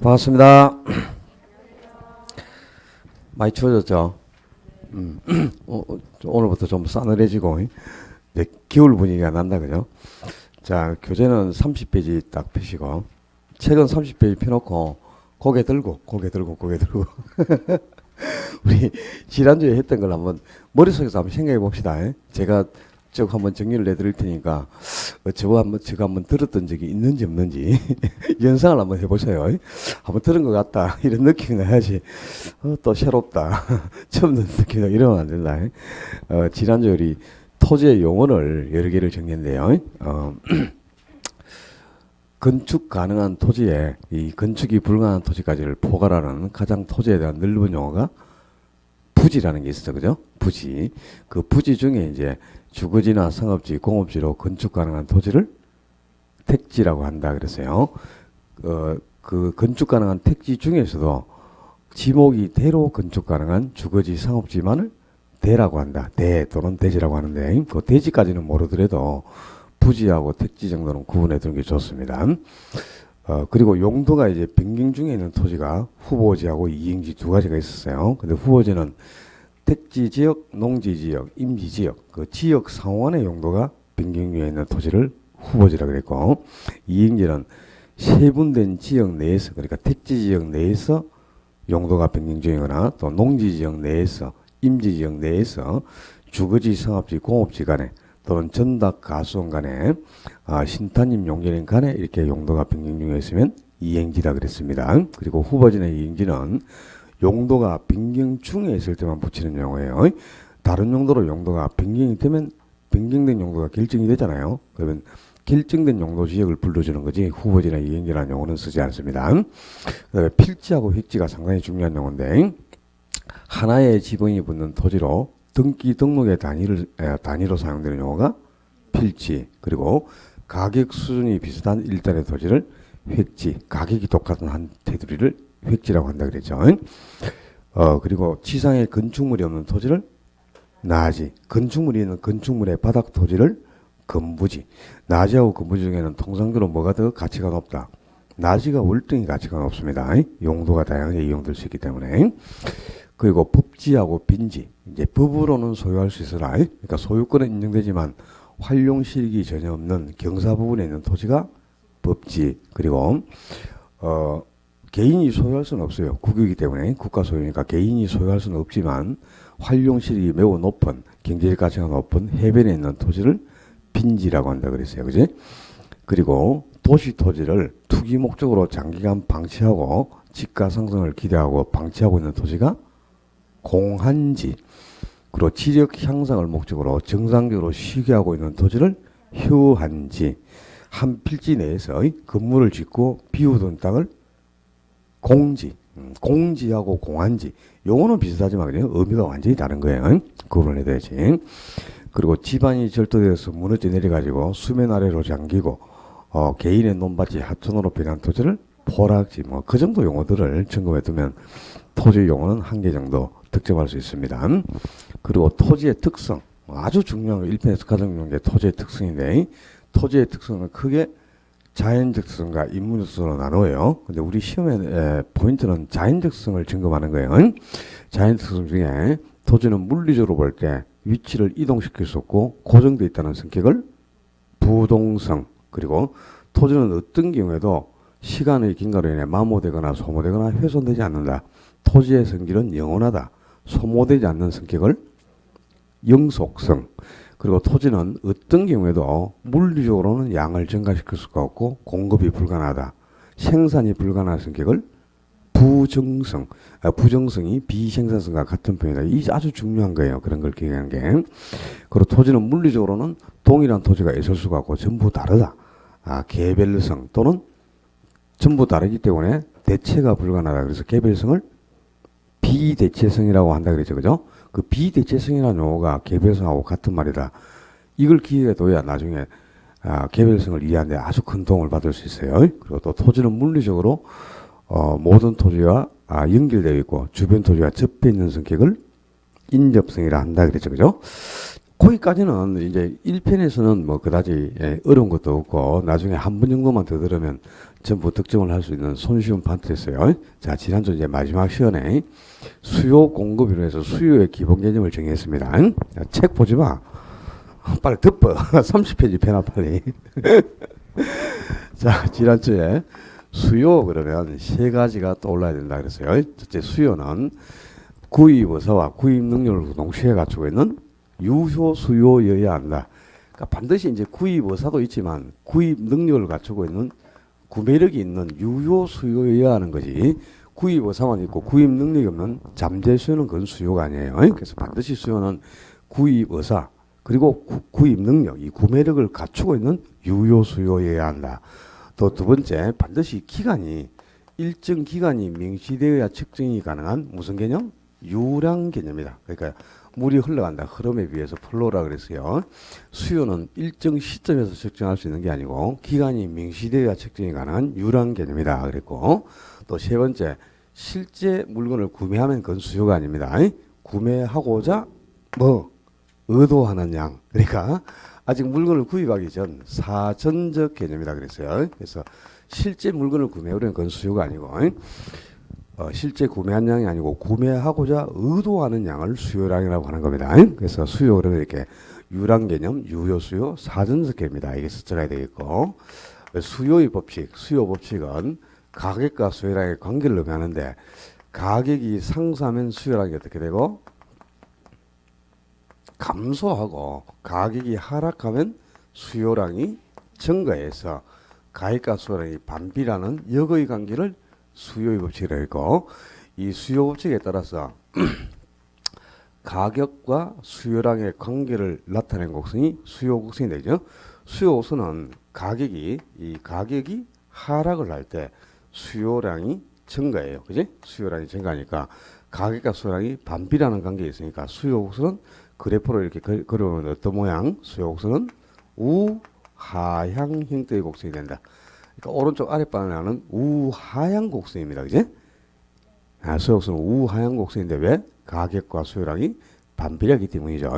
반갑습니다. 많이 추워졌죠? 오늘부터 좀 싸늘해지고, 이제 겨울 분위기가 난다, 그죠? 자, 교재는 30페이지 딱 펴시고, 책은 30페이지 펴놓고, 고개 들고. 우리 지난주에 했던 걸 한번 머릿속에서 한번 생각해 봅시다. 제가 쭉 한번 정리를 내드릴 테니까 저거 한번 들었던 적이 있는지 없는지 연상을 한번 해보세요. 한번 들은 것 같다 이런 느낌이 나야지 또 새롭다 처음 듣는 느낌이 나 이러면 안 된다. 지난주에 우리 토지의 용어를 여러 개를 정리했는데요. 건축 가능한 토지에 이 건축이 불가능한 토지까지를 포괄하는 가장 토지에 대한 넓은 용어가 부지라는 게 있어요. 그죠? 부지. 그 부지 중에 이제 주거지나 상업지, 공업지로 건축 가능한 토지를 택지라고 한다 그랬어요. 그 건축 가능한 택지 중에서도 지목이 대로 건축 가능한 주거지, 상업지만을 대라고 한다. 대 또는 대지라고 하는데 그 대지까지는 모르더라도 부지하고 택지 정도는 구분해 두는 게 좋습니다. 그리고 용도가 이제 변경 중에 있는 토지가 후보지하고 이행지 두 가지가 있었어요. 근데 후보지는 택지 지역, 농지 지역, 임지 지역, 그 지역 상호간의 용도가 변경 중에 있는 토지를 후보지라 그랬고, 이행지는 세분된 지역 내에서, 그러니까 택지 지역 내에서 용도가 변경 중이거나 또 농지 지역 내에서, 임지 지역 내에서 주거지, 상업지, 공업지 간에 또는 전답 가수원 간에 신탄임 용견인 간에 이렇게 용도가 변경 중에 있으면 이행지라 그랬습니다. 그리고 후보지나 이행지는 용도가 변경 중에 있을 때만 붙이는 용어예요. 다른 용도로 용도가 변경이 되면 변경된 용도가 결정이 되잖아요. 그러면 결정된 용도 지역을 불러주는 거지 후보지나 이행지라는 용어는 쓰지 않습니다. 그다음에 필지하고 획지가 상당히 중요한 용어인데 하나의 지붕이 붙는 토지로 등기 등록의 단위로 사용되는 용어가 필지, 그리고 가격 수준이 비슷한 일단의 토지를 획지, 가격이 똑같은 한 테두리를 획지라고 한다 그랬죠. 그리고 지상에 건축물이 없는 토지를 나지, 건축물이 있는 건축물의 바닥 토지를 건부지. 나지하고 건부지 중에는 통상적으로 뭐가 더 가치가 높다? 나지가 월등히 가치가 높습니다. 용도가 다양하게 이용될 수 있기 때문에. 그리고 법지하고 빈지, 이제 법으로는 소유할 수 있으나, 그러니까 소유권은 인정되지만 활용 실익이 전혀 없는 경사 부분에 있는 토지가 법지. 그리고 개인이 소유할 수는 없어요. 국유이기 때문에 국가 소유니까 개인이 소유할 수는 없지만 활용 실익이 매우 높은 경제적 가치가 높은 해변에 있는 토지를 빈지라고 한다 그랬어요. 그지? 그리고 도시 토지를 투기 목적으로 장기간 방치하고 집가 상승을 기대하고 방치하고 있는 토지가 공한지, 그리고 지력 향상을 목적으로 정상적으로 쉬게 하고 있는 토지를 휴한지, 한 필지 내에서 건물을 짓고 비우던 땅을 공지, 공지하고 공한지, 용어는 비슷하지만 그냥 의미가 완전히 다른 거예요. 구분을 해야 되지. 그리고 집안이 절도되어서 무너져 내려가지고 수면 아래로 잠기고 개인의 논밭이 하천으로 변한 토지를 포락지, 뭐 그 정도 용어들을 점검해 두면 토지 용어는 한 개 정도 득점할 수 있습니다. 그리고 토지의 특성, 아주 중요한 거 1편에서 가장 중요한 게 토지의 특성인데, 토지의 특성은 크게 자연적 특성과 인문적 특성으로 나누어요. 근데 우리 시험의 포인트는 자연적 특성을 점검하는 거예요. 자연적 특성 중에 토지는 물리적으로 볼 때 위치를 이동시킬 수 없고 고정되어 있다는 성격을 부동성, 그리고 토지는 어떤 경우에도 시간의 경과로 인해 마모되거나 소모되거나 훼손되지 않는다. 토지의 성질은 영원하다. 소모되지 않는 성격을 영속성. 그리고 토지는 어떤 경우에도 물리적으로는 양을 증가시킬 수가 없고 공급이 불가능하다. 생산이 불가능한 성격을 부정성. 부정성이 비생산성과 같은 표현이다. 이게 아주 중요한 거예요. 그런 걸 기억하는 게. 그리고 토지는 물리적으로는 동일한 토지가 있을 수가 없고 전부 다르다. 개별성 또는 전부 다르기 때문에 대체가 불가능하다. 그래서 개별성을 비대체성이라고 한다 그랬죠. 그죠? 그 비대체성이라는 용어가 개별성하고 같은 말이다. 이걸 기억해 둬야 나중에 개별성을 이해하는데 아주 큰 도움을 받을 수 있어요. 그리고 또 토지는 물리적으로 모든 토지와 연결되어 있고 주변 토지와 접해 있는 성격을 인접성이라 한다 그랬죠. 그죠? 거기까지는 이제 1편에서는 뭐 그다지 어려운 것도 없고 나중에 한 번 정도만 더 들으면 전부 득점을 할 수 있는 손쉬운 판트였어요. 자, 지난주 이제 마지막 시간에 수요 공급으로 해서 수요의 기본 개념을 정했습니다. 자, 책 보지 마. 빨리 덮어. 30페이지 펴놔, 빨리. 자, 지난주에 수요 그러면 세 가지가 떠올라야 된다 그랬어요. 첫째, 수요는 구입 의사와 구입 능력을 동시에 갖추고 있는 유효 수요여야 한다. 그러니까 반드시 이제 구입 의사도 있지만 구입 능력을 갖추고 있는 구매력이 있는 유효 수요여야 하는 거지. 구입 의사만 있고 구입 능력이 없는 잠재 수요는 그건 수요가 아니에요. 그래서 반드시 수요는 구입 의사 그리고 구입 능력, 이 구매력을 갖추고 있는 유효 수요여야 한다. 또 두 번째, 반드시 기간이 일정 기간이 명시되어야 측정이 가능한 무슨 개념? 유량 개념이다. 그러니까 물이 흘러간다. 흐름에 비해서 플로우라 그랬어요. 수요는 일정 시점에서 측정할 수 있는 게 아니고 기간이 명시되어야 측정이 가능한 유량 개념이다. 그랬고 또 세 번째, 실제 물건을 구매하면 그건 수요가 아닙니다. 구매하고자 의도하는 양. 그러니까 아직 물건을 구입하기 전 사전적 개념이다 그랬어요. 그래서 실제 물건을 구매하려면 그건 수요가 아니고 실제 구매한 양이 아니고 구매하고자 의도하는 양을 수요량이라고 하는 겁니다. 그래서 수요 그러면 이렇게 유량 개념, 유효 수요, 사전적 개념이다. 이게 스쳐가야 되겠고 수요의 법칙, 수요 법칙은 가격과 수요량의 관계를 의미하는데 가격이 상승하면 수요량이 어떻게 되고 감소하고 가격이 하락하면 수요량이 증가해서 가격과 수요량이 반비라는 역의 관계를 수요의 법칙이라고 했고 이 수요 법칙에 따라서 가격과 수요량의 관계를 나타낸 곡선이 수요 곡선이 되죠. 수요 곡선은 가격이 하락을 할 때 수요량이 증가해요. 그지? 수요량이 증가하니까 가격과 수요량이 반비라는 관계가 있으니까 수요 곡선은 그래프로 이렇게 그려놓은 어떤 모양? 수요 곡선은 우하향 형태의 곡선이 된다. 그러니까 오른쪽 아랫방향은 우하향 곡선입니다. 그지? 수요 곡선은 우하향 곡선인데 왜? 가격과 수요량이 반비례하기 때문이죠.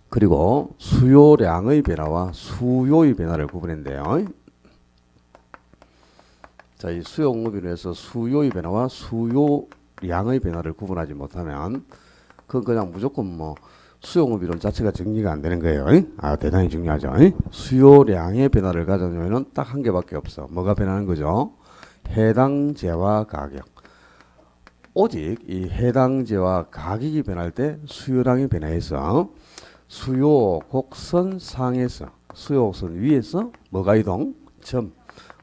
그리고 수요량의 변화와 수요의 변화를 구분했는데요. 자, 이 수요 공급으로 해서 수요의 변화와 수요량의 변화를 구분하지 못하면 그건 그냥 무조건 수요공급 이론 자체가 정리가 안 되는 거예요. 대단히 중요하죠. 수요량의 변화를 가져오면 딱 한 개밖에 없어. 뭐가 변하는 거죠? 해당재와 가격. 오직 이 해당재와 가격이 변할 때 수요량이 변화해서 수요 곡선 상에서 수요 곡선 위에서 뭐가 이동? 점.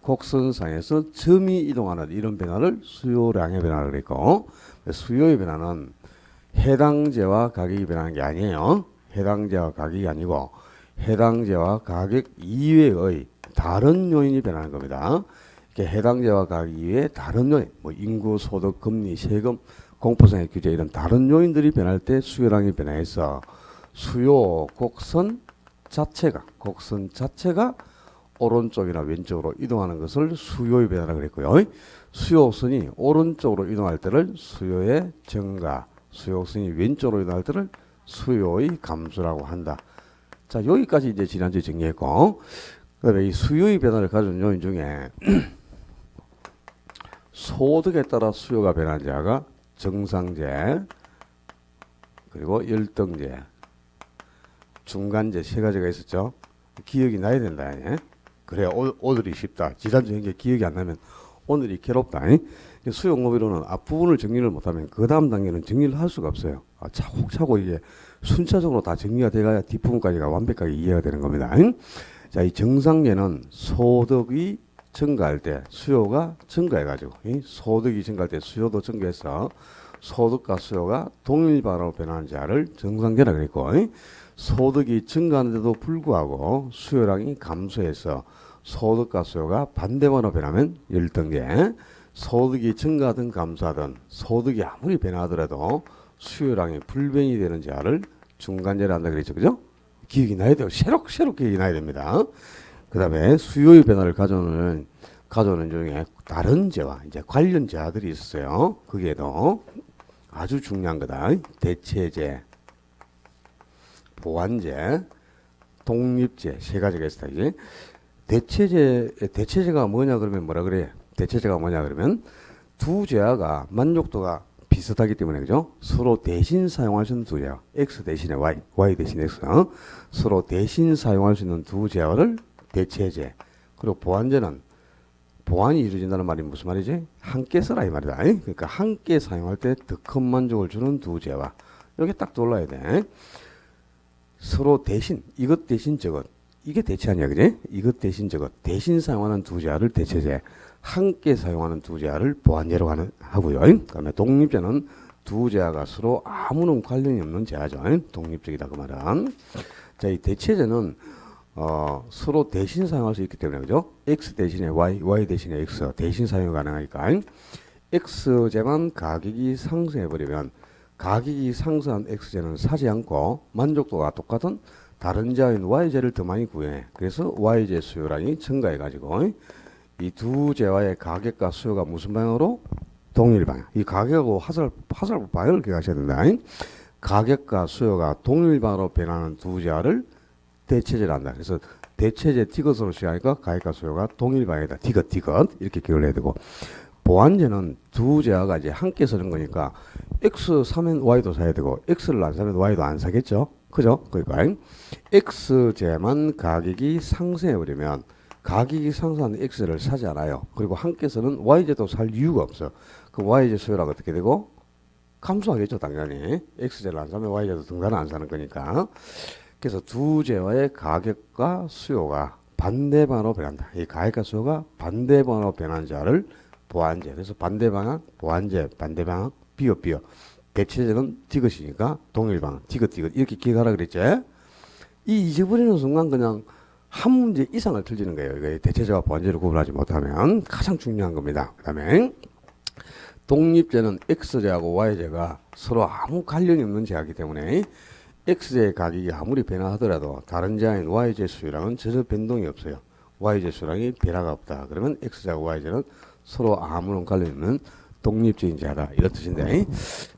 곡선 상에서 점이 이동하는 이런 변화를 수요량의 변화를 했고 수요의 변화는 해당재와 가격이 변하는 게 아니에요. 해당재와 가격이 아니고 해당재와 가격 이외의 다른 요인이 변하는 겁니다. 이렇게 해당재와 가격 이외의 다른 요인, 인구, 소득, 금리, 세금, 공포성의 규제 이런 다른 요인들이 변할 때 수요량이 변화해서 수요 곡선 자체가 오른쪽이나 왼쪽으로 이동하는 것을 수요의 변화라고 그랬고요. 수요 곡선이 오른쪽으로 이동할 때를 수요의 증가, 수요 곡선이 왼쪽으로 이동할 때를 수요의 감소라고 한다. 자, 여기까지 이제 지난주에 정리했고, 그다음에 이 수요의 변화를 가져온 요인 중에 소득에 따라 수요가 변하는 자가 정상재, 그리고 열등재, 중간재 세 가지가 있었죠. 기억이 나야 된다. 그래야 오늘이 쉽다. 지난주에 이제 기억이 안 나면 오늘이 괴롭다. 수요 공급이론은 앞부분을 정리를 못하면 그 다음 단계는 정리를 할 수가 없어요. 차곡차곡 이게 순차적으로 다 정리가 돼가야 뒷부분까지가 완벽하게 이해가 되는 겁니다. 자, 이 정상계는 소득이 증가할 때 수요가 증가해가지고 소득이 증가할 때 수요도 증가해서 소득과 수요가 동일바로 변하는 자를 정상계라고 그랬고 소득이 증가하는데도 불구하고 수요량이 감소해서 소득과 수요가 반대번호 변하면 열등계, 소득이 증가하든 감소하든 소득이 아무리 변하더라도 수요량이 불변이 되는 자를 중간재라 한다 그랬죠. 그죠? 기억이 나야 돼요. 새록 기억이 나야 됩니다. 그 다음에 수요의 변화를 가져오는 중에 다른 재와 이제 관련 재들이 있어요. 그게도 아주 중요한 거다. 대체재, 보완재, 독립재 세 가지가 있습니다. 이제 대체제가 뭐냐 그러면 뭐라 그래? 대체제가 뭐냐 그러면 두 제어가 만족도가 비슷하기 때문에 그죠? 서로 대신 사용할 수 있는 두 제어. x 대신에 y 대신에 x. 서로 대신 사용할 수 있는 두 제어를 대체제. 그리고 보완제는 보완이 이루어진다는 말이 무슨 말이지? 함께 써라 이 말이다. 그러니까 함께 사용할 때 더 큰 만족을 주는 두 제와 여기 딱 돌아야 돼. 서로 대신 이것 대신 저것 이게 대체 아니야 그지? 이것 대신 저것 대신 사용하는 두 제어를 대체제, 함께 사용하는 두 제어를 보완제로 하고요. 그다음에 독립제는 두 제어가 서로 아무런 관련이 없는 제어죠. 독립적이다 그 말은. 자, 이 대체제는 서로 대신 사용할 수 있기 때문에 그죠? x 대신에 y 대신에 x 대신 사용이 가능하니까 x제만 가격이 상승해 버리면 가격이 상승한 x제는 사지 않고 만족도가 똑같은 다른 제어인 y제를 더 많이 구해. 그래서 y제 수요량이 증가해 가지고 이 두 제와의 가격과 수요가 무슨 방향으로? 동일 방향. 이 가격하고 화살표 방향을 기억하셔야 된다. 가격과 수요가 동일 방향으로 변하는 두 제어를 대체제를 한다. 그래서 대체제 디귿으로 시작하니까 가격과 수요가 동일 방향이다. 디귿 이렇게 기억을 해야 되고, 보완제는 두 제어가 이제 함께 쓰는 거니까 x 사면 y도 사야 되고 x를 안 사면 y도 안 사겠죠. 그죠? 그러니까 x제만 가격이 상승해 버리면 가격이 상승한 x를 사지 않아요. 그리고 함께서는 y제도 살 이유가 없어. 그럼 y제 수요랑 어떻게 되고? 감소하겠죠 당연히. x제를 안 사면 y제도 등산을 안 사는 거니까. 그래서 두 제와의 가격과 수요가 반대 방향으로 변한다. 이 가격과 수요가 반대 방향으로 변하는 자를 보완제. 그래서 반대 방향 보완제, 반대 방향 비어. 대체제는 디귿이니까 동일 방향 디귿 이렇게 기억하라 그랬지. 이 잊어버리는 순간 그냥 한 문제 이상을 틀리는 거예요. 이거 대체제와 보완제를 구분하지 못하면 가장 중요한 겁니다. 그 다음에 독립제는 x제하고 y제가 서로 아무 관련이 없는 제하기 때문에 x제의 가격이 아무리 변화하더라도 다른 제하인 y제 수요량은 전혀 변동이 없어요. y제 수요량이 변화가 없다. 그러면 x제하고 y제는 서로 아무런 관련이 없는 독립적인 제하다. 이런 뜻인데,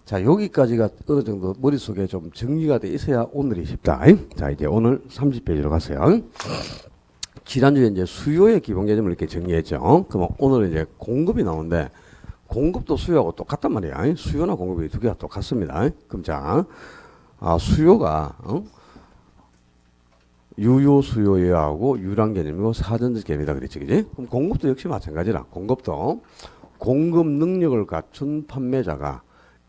자, 여기까지가 어느 정도 머릿속에 좀 정리가 돼 있어야 오늘이 쉽다. 자, 이제 오늘 30페이지로 갔어요. 지난주에 이제 수요의 기본 개념을 이렇게 정리했죠. 그럼 오늘은 이제 공급이 나오는데, 공급도 수요하고 똑같단 말이야. 수요나 공급이 두 개가 똑같습니다. 그럼 자, 수요가, 유효 수요하고 유랑 개념이고 사전적 개념이다 그랬지, 그지? 그럼 공급도 역시 마찬가지라. 공급도 공급 능력을 갖춘 판매자가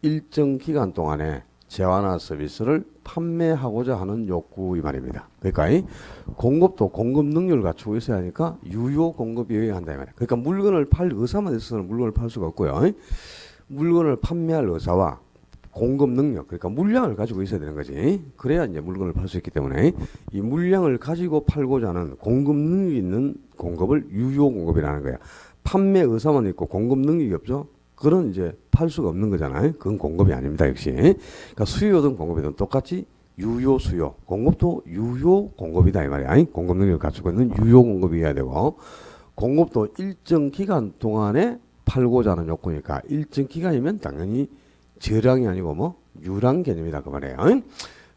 일정 기간 동안에 재화나 서비스를 판매하고자 하는 욕구 이 말입니다. 그러니까 공급도 공급 능력을 갖추고 있어야 하니까 유효 공급이어야 한다 이 말이야. 그러니까 물건을 팔 의사만 있어서는 물건을 팔 수가 없고요. 물건을 판매할 의사와 공급 능력, 그러니까 물량을 가지고 있어야 되는 거지. 그래야 이제 물건을 팔 수 있기 때문에 이 물량을 가지고 팔고자 하는 공급 능력이 있는 공급을 유효 공급이라는 거야. 판매 의사만 있고 공급 능력이 없죠. 그런 이제 팔 수가 없는 거잖아요. 그건 공급이 아닙니다. 역시. 그러니까 수요든 공급이든 똑같이 유효 수요, 공급도 유효 공급이다 이 말이야. 공급 능력을 갖추고 있는 유효 공급이어야 되고, 공급도 일정 기간 동안에 팔고자 하는 욕구니까 일정 기간이면 당연히 저량이 아니고 뭐 유랑 개념이다 그 말이에요.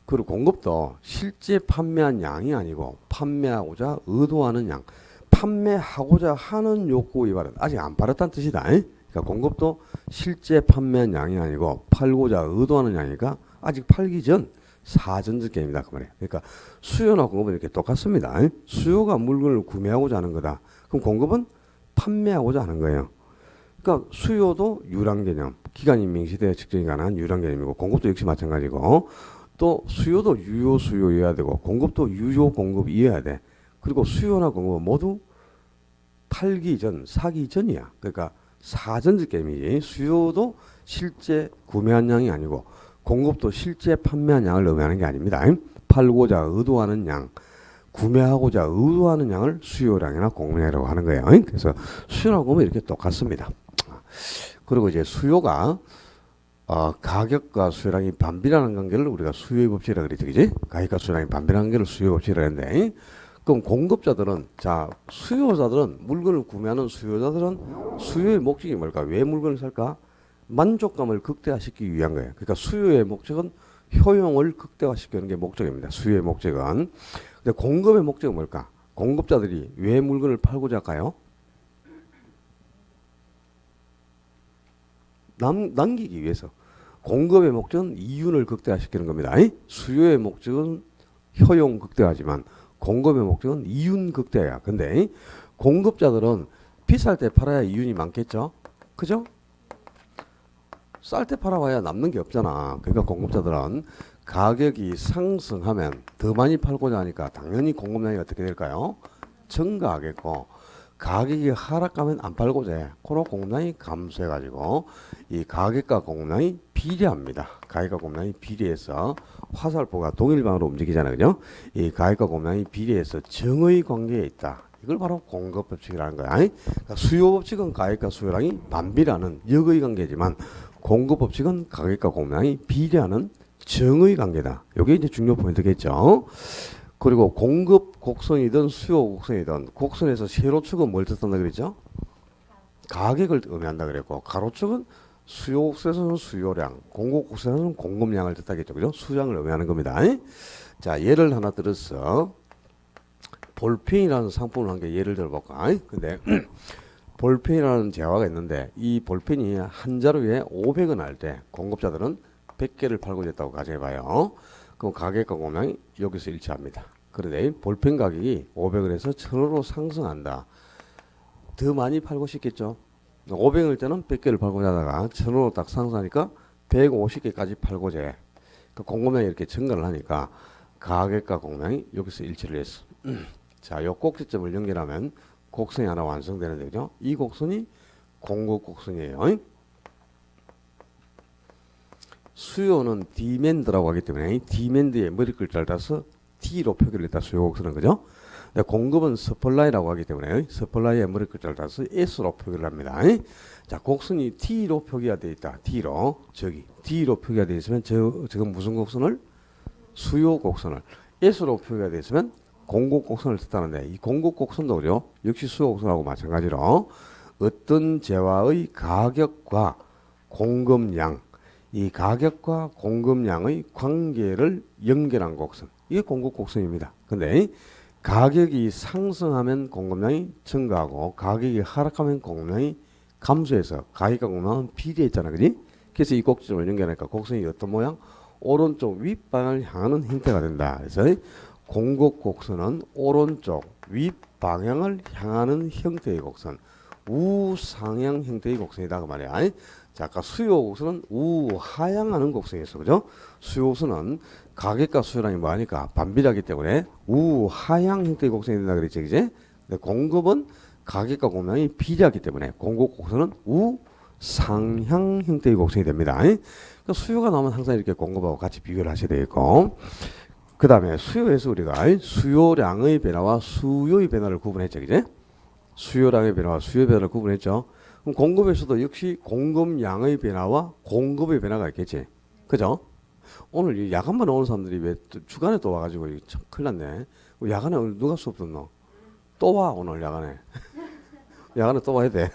그리고 공급도 실제 판매한 양이 아니고 판매하고자 의도하는 양, 판매하고자 하는 욕구 이 말은 아직 안 팔았다는 뜻이다. 그러니까 공급도 실제 판매한 양이 아니고 팔고자 의도하는 양이니까 아직 팔기 전 사전적 개념이다 그 말이에요. 그러니까 수요나 공급은 이렇게 똑같습니다. 수요가 물건을 구매하고자 하는 거다. 그럼 공급은 판매하고자 하는 거예요. 그러니까 수요도 유랑 개념, 기간이 명시되어 측정이 가능한 유랑 개념이고, 공급도 역시 마찬가지고, 또 수요도 유효 수요여야 되고 공급도 유효 공급이어야 돼. 그리고 수요나 공급은 모두 팔기 전, 사기 전이야. 그러니까 사전적 개념이지. 수요도 실제 구매한 양이 아니고 공급도 실제 판매한 양을 의미하는 게 아닙니다. 팔고자 의도하는 양, 구매하고자 의도하는 양을 수요량이나 공급량이라고 하는 거예요. 그래서 수요나 공급은 이렇게 똑같습니다. 그리고 이제 수요가 가격과 수요량이 반비라는 관계를 우리가 수요의 법칙이라고 그랬지, 그지? 가격과 수요량이 반비라는 관계를 수요의 법칙이라고 했는데, 그럼 공급자들은, 자, 수요자들은, 물건을 구매하는 수요자들은 수요의 목적이 뭘까? 왜 물건을 살까? 만족감을 극대화시키기 위한 거예요. 그러니까 수요의 목적은 효용을 극대화시키는 게 목적입니다. 수요의 목적은. 근데 공급의 목적은 뭘까? 공급자들이 왜 물건을 팔고자 할까요? 남기기 위해서. 공급의 목적은 이윤을 극대화시키는 겁니다. 수요의 목적은 효용 극대화지만 공급의 목적은 이윤 극대화야. 근데 공급자들은 비쌀 때 팔아야 이윤이 많겠죠? 그죠? 쌀 때 팔아봐야 남는 게 없잖아. 그러니까 공급자들은 가격이 상승하면 더 많이 팔고자 하니까 당연히 공급량이 어떻게 될까요? 증가하겠고, 가격이 하락하면 안 팔고자 해. 그로 공급량이 감소해가지고 이 가격과 공급량이 비례합니다. 가격과 공급량이 비례해서 화살표가 동일방으로 움직이잖아요. 그죠? 이 가격과 공급량이 비례해서 정의 관계에 있다. 이걸 바로 공급 법칙이라는 거야. 그러니까 수요 법칙은 가격과 수요량이 반비례하는 역의 관계지만 공급 법칙은 가격과 공급량이 비례하는 정의 관계다. 이게 이제 중요 포인트겠죠. 그리고 공급 곡선이든 수요 곡선이든 곡선에서 세로축은 뭘 뜻한다 그랬죠? 가격을 의미한다 그랬고 가로축은 수요 곡선에서는 수요량, 공급 곡선에서는 공급량을 뜻하겠죠. 그죠? 수량을 의미하는 겁니다. 자, 예를 하나 들어서 볼펜이라는 상품을 한 개 예를 들어볼까? 근데 볼펜이라는 재화가 있는데 이 볼펜이 한 자루에 500원 할 때 공급자들은 100개를 팔고 있다고 가정해봐요. 그럼 가격과 공급량이 여기서 일치합니다. 그런데 볼펜 가격이 500원에서 1000원으로 상승한다. 더 많이 팔고 싶겠죠. 500원일 때는 100개를 팔고자 하다가 1000원으로 딱 상승하니까 150개까지 팔고자 해. 그 공급량이 이렇게 증가를 하니까 가격과 공급량이 여기서 일치를 했어. 자, 요 꼭지점을 연결하면 곡선이 하나 완성되는데, 그죠? 이 곡선이 공급 곡선이에요. 수요는 디맨드라고 하기 때문에 디맨드에 머리 글자를 따서 T로 표기를 했다. 수요 곡선은, 그죠? 공급은 서플라이라고 하기 때문에 서플라이에 머리 글자를 따서 S로 표기를 합니다. 자, 곡선이 T로 표기가 되어 있다. T로, D로 표기가 되어 있으면 지금 무슨 곡선을? 수요 곡선을. S로 표기가 되어 있으면 공급 곡선을 뜻하는데 이 공급 곡선도 그죠? 역시 수요 곡선하고 마찬가지로 어떤 재화의 가격과 공급량, 이 가격과 공급량의 관계를 연결한 곡선, 이게 공급 곡선입니다. 근데 가격이 상승하면 공급량이 증가하고 가격이 하락하면 공급량이 감소해서 가격과 공급량은 비례했잖아, 그지? 그래서 이 꼭지점을 연결하니까 곡선이 어떤 모양? 오른쪽 윗방향을 향하는 형태가 된다. 그래서 공급 곡선은 오른쪽 윗방향을 향하는 형태의 곡선, 우상향 형태의 곡선이다 그 말이야. 자, 아까 수요 곡선은 우하향하는 곡선이었어, 그죠? 수요 곡선은 가격과 수요량이 뭐하니까 반비례하기 때문에 우하향 형태의 곡선이 된다 그랬지, 그지? 근데 공급은 가격과 공급량이 비례하기 때문에 공급 곡선은 우상향 형태의 곡선이 됩니다. 그러니까 수요가 나오면 항상 이렇게 공급하고 같이 비교를 하셔야 되겠고, 그 다음에 수요에서 우리가 수요량의 변화와 수요의 변화를 구분했죠, 그제? 수요량의 변화와 수요의 변화를 구분했죠. 그럼 공급에서도 역시 공급량의 변화와 공급의 변화가 있겠지, 그죠? 오늘 이 야간만 오는 사람들이 왜 주간에 또 와가지고 참 큰일 났네. 야간에 오늘 누가 수업 듣노? 또 와, 오늘 야간에. 야간에 또 와야 돼.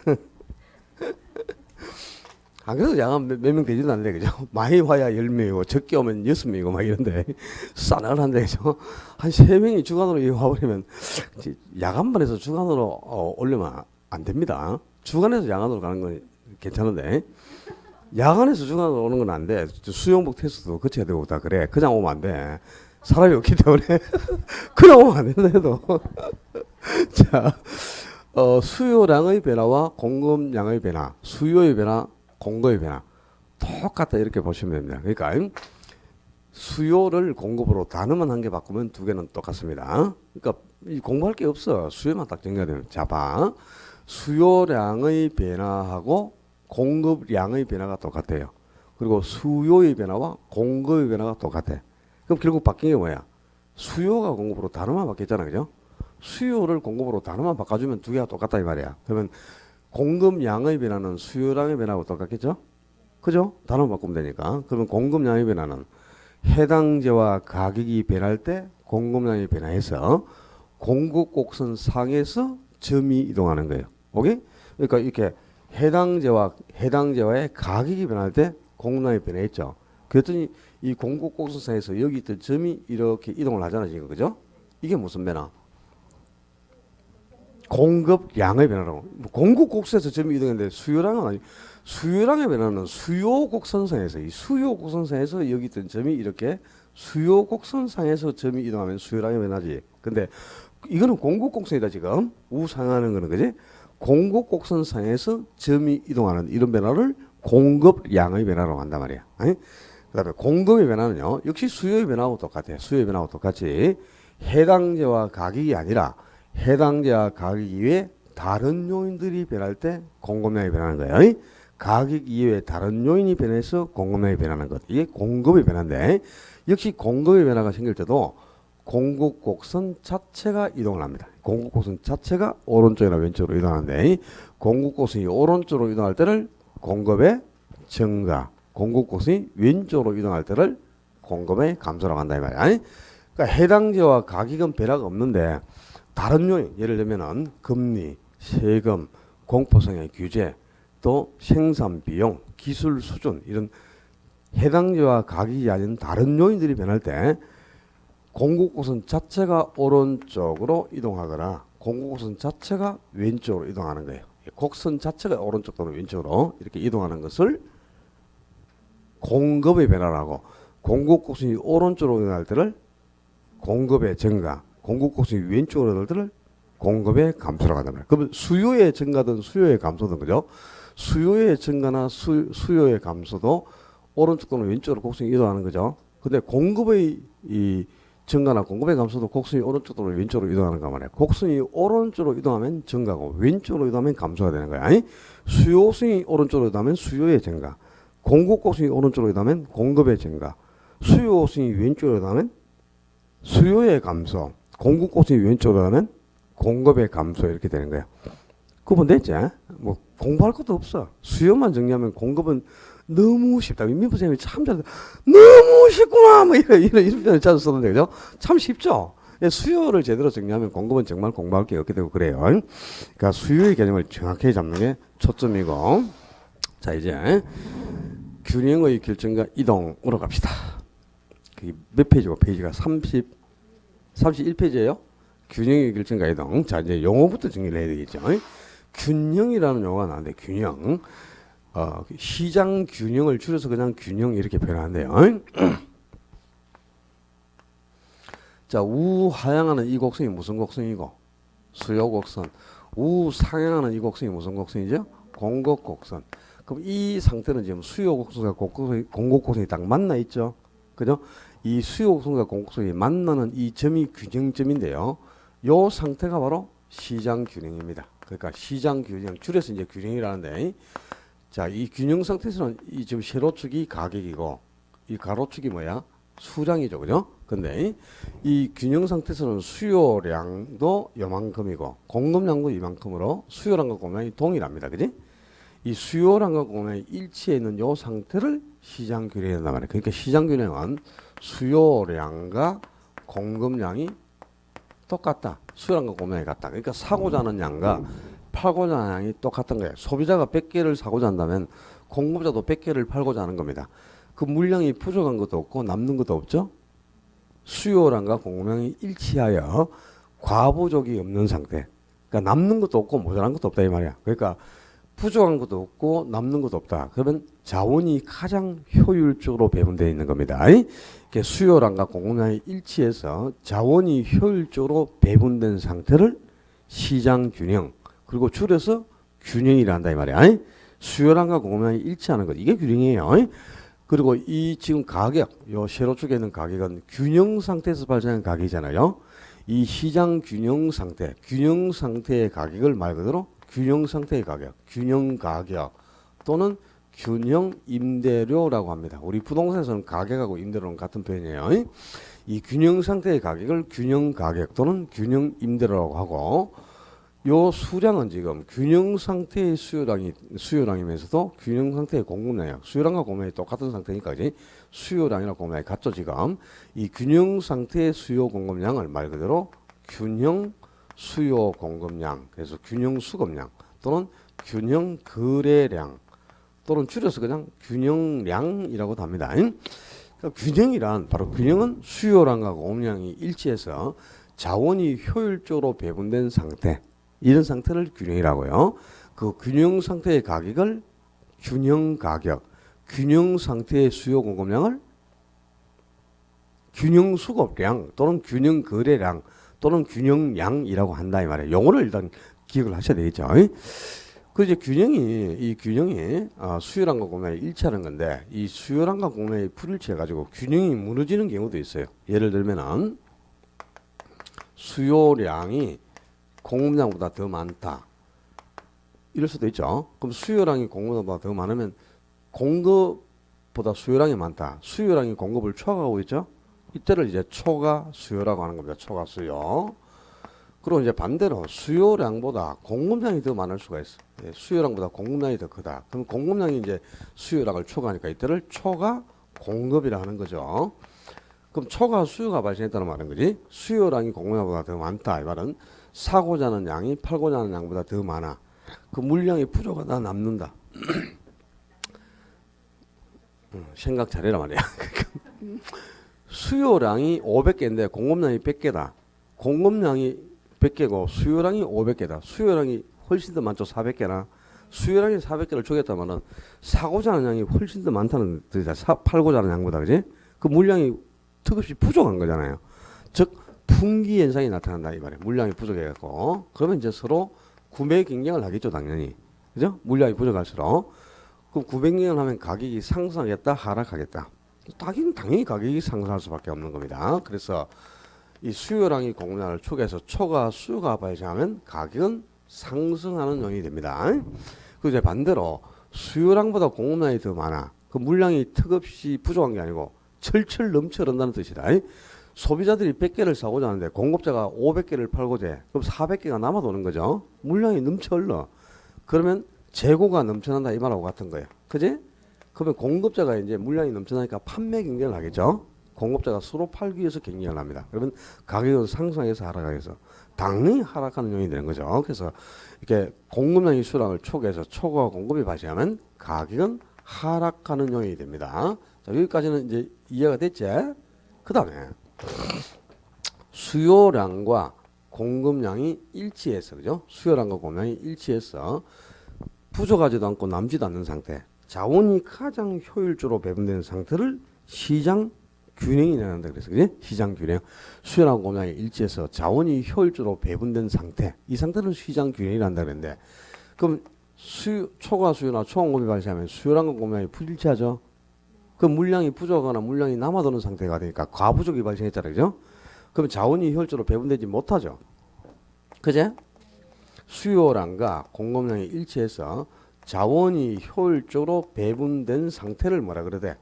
안 그래도 야간 몇 명 되지도 않는데, 그죠? 많이 와야 10명이고, 적게 오면 6명이고, 막 이런데, 싸늘한데, 그죠? 한 3명이 주간으로 와버리면, 야간만 해서 주간으로 올리면 안 됩니다. 주간에서 야간으로 가는 건 괜찮은데, 야간에서 주간으로 오는 건 안 돼. 수영복 테스트도 거쳐야 되고 다 그래. 그냥 오면 안 돼. 사람이 없기 때문에. 그냥 오면 안 된다 해도. 자, 수요량의 변화와 공급량의 변화, 수요의 변화, 공급의 변화 똑같다 이렇게 보시면 됩니다. 그러니까 수요를 공급으로 단어만 한 개 바꾸면 두 개는 똑같습니다. 그러니까 공부할 게 없어. 수요만 딱 정리되면. 자, 봐. 수요량의 변화하고 공급량의 변화가 똑같아요. 그리고 수요의 변화와 공급의 변화가 똑같아. 그럼 결국 바뀐 게 뭐야? 수요가 공급으로 단어만 바뀌었잖아, 그죠? 수요를 공급으로 단어만 바꿔주면 두 개가 똑같다 이 말이야. 그러면 공급량의 변화는 수요량의 변화하고 똑같겠죠? 그죠? 단어만 바꾸면 되니까. 그러면 공급량의 변화는 해당재와 가격이 변할 때 공급량이 변화해서 공급 곡선 상에서 점이 이동하는 거예요. 오케이? 그러니까 이렇게 해당재와의 가격이 변할 때 공급량이 변했죠. 그랬더니 이 공급 곡선 상에서 여기 있던 점이 이렇게 이동을 하잖아, 지금. 그죠? 이게 무슨 변화? 공급량의 변화라고. 뭐 공급곡선에서 점이 이동했는데 수요량은 아니. 수요량의 변화는 수요 곡선상에서 이 수요 곡선상에서 여기 있던 점이 이렇게 수요 곡선상에서 점이 이동하면 수요량의 변화지. 근데 이거는 공급 곡선이다 지금. 우상하는 거는 그지? 공급 곡선상에서 점이 이동하는 이런 변화를 공급량의 변화라고 한단 말이야. 아니? 그다음에 공급의 변화는요. 역시 수요의 변화하고 똑같아요. 수요의 변화하고 똑같이 해당제와 가격이 아니라 해당제와 가격 이외에 다른 요인들이 변할 때 공급량이 변하는 거예요. 가격 이외에 다른 요인이 변해서 공급량이 변하는 것. 이게 공급의 변화인데 역시 공급의 변화가 생길 때도 공급 곡선 자체가 이동을 합니다. 공급 곡선 자체가 오른쪽이나 왼쪽으로 이동하는데 공급 곡선이 오른쪽으로 이동할 때를 공급의 증가, 공급 곡선이 왼쪽으로 이동할 때를 공급의 감소라고 한다 이 말이야. 그러니까 해당지와 가격은 변화가 없는데 다른 요인, 예를 들면은 금리, 세금, 공포성의 규제, 또 생산 비용, 기술 수준 이런 해당지와 가격이 아닌 다른 요인들이 변할 때 공급 곡선 자체가 오른쪽으로 이동하거나 공급 곡선 자체가 왼쪽으로 이동하는 거예요. 곡선 자체가 오른쪽 또는 왼쪽으로 이렇게 이동하는 것을 공급의 변화라고, 공급 곡선이 오른쪽으로 이동할 때를 공급의 증가, 공급 곡선이 왼쪽으로 이동할 때를 공급의 감소라고 한단 말이에요. 그러면 수요의 증가든 수요의 감소든 그죠? 수요의 증가나 수요의 감소도 오른쪽 또는 왼쪽으로 곡선이 이동하는 거죠. 근데 공급의 이 증가나 공급의 감소도 곡선이 오른쪽 또는 왼쪽으로 이동하는 거 말이에요. 곡선이 오른쪽으로 이동하면 증가고 왼쪽으로 이동하면 감소가 되는 거야. 아니? 수요 곡선이 오른쪽으로 이동하면 수요의 증가, 공급 곡선이 오른쪽으로 이동하면 공급의 증가, 수요 곡선이 왼쪽으로 이동하면 수요의 감소, 공급 곡선이 왼쪽으로 이동하면 공급의 감소 이렇게 되는 거예요. 구분됐지? 뭐 공부할 것도 없어. 수요만 정리하면 공급은 너무 쉽다. 민부 선생님이 참 잘해. 너무 쉽구나. 뭐 이런 표현을 자주 쓰는데 그죠? 참 쉽죠. 수요를 제대로 정리하면 공급은 정말 공부할 게 없게 되고 그래요. 그러니까 수요의 개념을 정확히 잡는 게 초점이고. 자 이제 균형의 결정과 이동으로 갑시다. 그게 몇 페이지고? 페이지가 31페이지예요. 균형의 결정과 이동. 자 이제 용어부터 정리를 해야 되겠죠. 균형이라는 용어가 나왔는데 균형. 시장 균형을 줄여서 그냥 균형 이렇게 표현하는데요. 자, 우하향하는 이 곡선이 무슨 곡선이고? 수요 곡선. 우상향하는 이 곡선이 무슨 곡선이죠? 공급 곡선. 그럼 이 상태는 지금 수요 곡선과 공급 곡선이 딱 만나 있죠? 그죠? 이 수요 곡선과 공급 곡선이 만나는 이 점이 균형점인데요. 요 상태가 바로 시장 균형입니다. 그러니까 시장 균형, 줄여서 이제 균형이라는데, 자, 이 균형 상태에서는 이 지금 세로축이 가격이고, 이 가로축이 뭐야? 수량이죠, 그죠? 근데 이 균형 상태에서는 수요량도 요만큼이고, 공급량도 이만큼으로 수요량과 공급량이 동일합니다, 그지? 이 수요량과 공급량이 일치해 있는 요 상태를 시장 균형이란 말이에요. 그러니까 시장 균형은 수요량과 공급량이 똑같다. 수요량과 공급량이 같다. 그러니까 사고자 하는 양과 팔고자 하는 양이 똑같은 거예요. 소비자가 100개를 사고자 한다면 공급자도 100개를 팔고자 하는 겁니다. 그 물량이 부족한 것도 없고 남는 것도 없죠. 수요량과 공급량이 일치하여 과부족이 없는 상태. 그러니까 남는 것도 없고 모자란 것도 없다 이 말이야. 그러니까 부족한 것도 없고 남는 것도 없다. 그러면 자원이 가장 효율적으로 배분되어 있는 겁니다. 수요량과 공급량이 일치해서 자원이 효율적으로 배분된 상태를 시장 균형, 그리고 줄여서 균형이라 한다 이 말이야. 수요량과 공급량이 일치하는 것, 이게 균형이에요. 그리고 이 지금 가격, 요 세로축에 있는 가격은 균형 상태에서 발생한 가격이잖아요. 이 시장 균형 상태의 가격을 말 그대로 균형 상태의 가격, 균형 가격 또는 균형 임대료라고 합니다. 우리 부동산에서는 가격하고 임대료는 같은 표현이에요. 이 균형 상태의 가격을 균형 가격 또는 균형 임대료라고 하고, 요 수량은 지금 균형 상태의 수요량이면서도 균형 상태의 공급량이에요. 수요량과 공급량이 똑같은 상태니까 이제 수요량이나 공급량이 같죠 지금. 이 균형 상태의 수요 공급량을 말 그대로 균형 수요 공급량, 그래서 균형 수급량 또는 균형 거래량 또는 줄여서 그냥 균형량이라고도 합니다. 그러니까 균형이란 바로 균형은 수요량과 공급량이 일치해서 자원이 효율적으로 배분된 상태. 이런 상태를 균형이라고요. 그 균형 상태의 가격을 균형 가격, 균형 상태의 수요 공급량을 균형 수급량 또는 균형 거래량 또는 균형량이라고 한다 이 말이에요. 용어를 일단 기억을 하셔야 되겠죠. 그 이제 이 균형이 수요량과 공급량이 일치하는 건데 이 수요량과 공급량이 불일치해 가지고 균형이 무너지는 경우도 있어요. 예를 들면은 수요량이 공급량보다 더 많다. 이럴 수도 있죠. 그럼 수요량이 공급보다 더 많으면 공급보다 수요량이 많다. 수요량이 공급을 초과하고 있죠. 이때를 이제 초과 수요라고 하는 겁니다. 초과 수요. 그리고 이제 반대로 수요량보다 공급량이 더 많을 수가 있어. 수요량보다 공급량이 더 크다. 그럼 공급량이 이제 수요량을 초과하니까 이때를 초과 공급이라 하는 거죠. 그럼 초과 수요가 발생했다는 말은 거지. 수요량이 공급량보다 더 많다. 이 말은 사고자 하는 양이 팔고자 하는 양보다 더 많아. 그 물량이 부족하다 남는다. 생각 잘해라 말이야. 수요량이 500개인데 공급량이 100개다. 공급량이 100개고 수요량이 500개다. 수요량이 훨씬 더 많죠. 400개나. 수요량이 400개를 주겠다면은 사고자 하는 양이 훨씬 더 많다는 뜻이다. 팔고자 하는 양보다. 그지? 그 물량이 턱없이 부족한 거잖아요. 즉 풍기 현상이 나타난다 이 말이에요. 물량이 부족해 갖고. 그러면 이제 서로 구매 경쟁을 하겠죠, 당연히. 그죠? 물량이 부족할수록. 그럼 구매 경쟁을 하면 가격이 상승하겠다, 하락하겠다. 당연히 가격이 상승할 수밖에 없는 겁니다. 그래서 이 수요량이 공급량을 초과해서 초과 수요가 발생하면 가격은 상승하는 요인이 됩니다. 그리고 이제 반대로 수요량보다 공급량이 더 많아. 그 물량이 턱없이 부족한 게 아니고 철철 넘쳐 흐른다는 뜻이다. 소비자들이 100개를 사고자 하는데 공급자가 500개를 팔고자 해. 그럼 400개가 남아도는 거죠. 물량이 넘쳐 흘러. 그러면 재고가 넘쳐난다 이 말하고 같은 거예요. 그지? 그러면 공급자가 이제 물량이 넘쳐나니까 판매 경쟁을 하겠죠. 공급자가 서로 팔기 위해서 경쟁을 합니다. 그러면 가격은 상승해서 하락해서 당연히 하락하는 요인이 되는 거죠. 그래서 이렇게 공급량이 수량을 초과해서 초과 공급이 발생하면 가격은 하락하는 요인이 됩니다. 자, 여기까지는 이제 이해가 됐지? 그 다음에 수요량과 공급량이 일치해서, 그죠? 수요량과 공급량이 일치해서 부족하지도 않고 남지도 않는 상태, 자원이 가장 효율적으로 배분되는 상태를 시장 균형이 나는다 그래서, 그지? 시장 균형. 수요랑 공급량이 일치해서 자원이 효율적으로 배분된 상태, 이 상태를 시장 균형이란다 그랬는데, 그럼 초과 수요나 초공급이 발생하면 수요량과 공급량이 불일치하죠. 그 물량이 부족하거나 물량이 남아도는 상태가 되니까 과부족이 발생했잖아요, 그죠? 그럼 자원이 효율적으로 배분되지 못하죠. 그제? 수요량과 공급량이 일치해서 자원이 효율적으로 배분된 상태를 뭐라 그러대?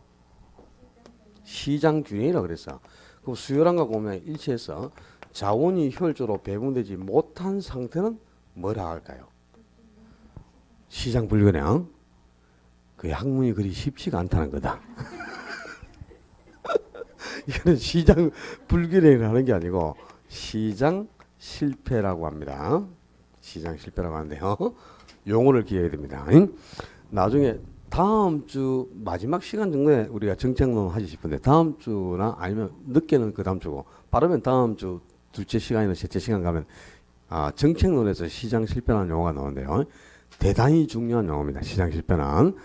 시장 균형이라고 그랬어. 그럼 수요량과 공급량이 일치해서 자원이 효율적으로 배분되지 못한 상태는 뭐라 할까요? 시장 불균형. 그 학문이 그리 쉽지가 않다는 거다. 이거는 시장 불균형이라는 게 아니고 시장 실패라고 합니다. 시장 실패라고 하는데요. 용어를 기억해야 됩니다. 나중에 다음 주 마지막 시간 정도에 우리가 정책론 하지 싶은데 다음 주나 아니면 늦게는 그 다음 주고 빠르면 다음 주 둘째 시간이나 셋째 시간 가면 정책론에서 시장 실패라는 용어가 나오는데요. 대단히 중요한 용어입니다. 시장 실패는.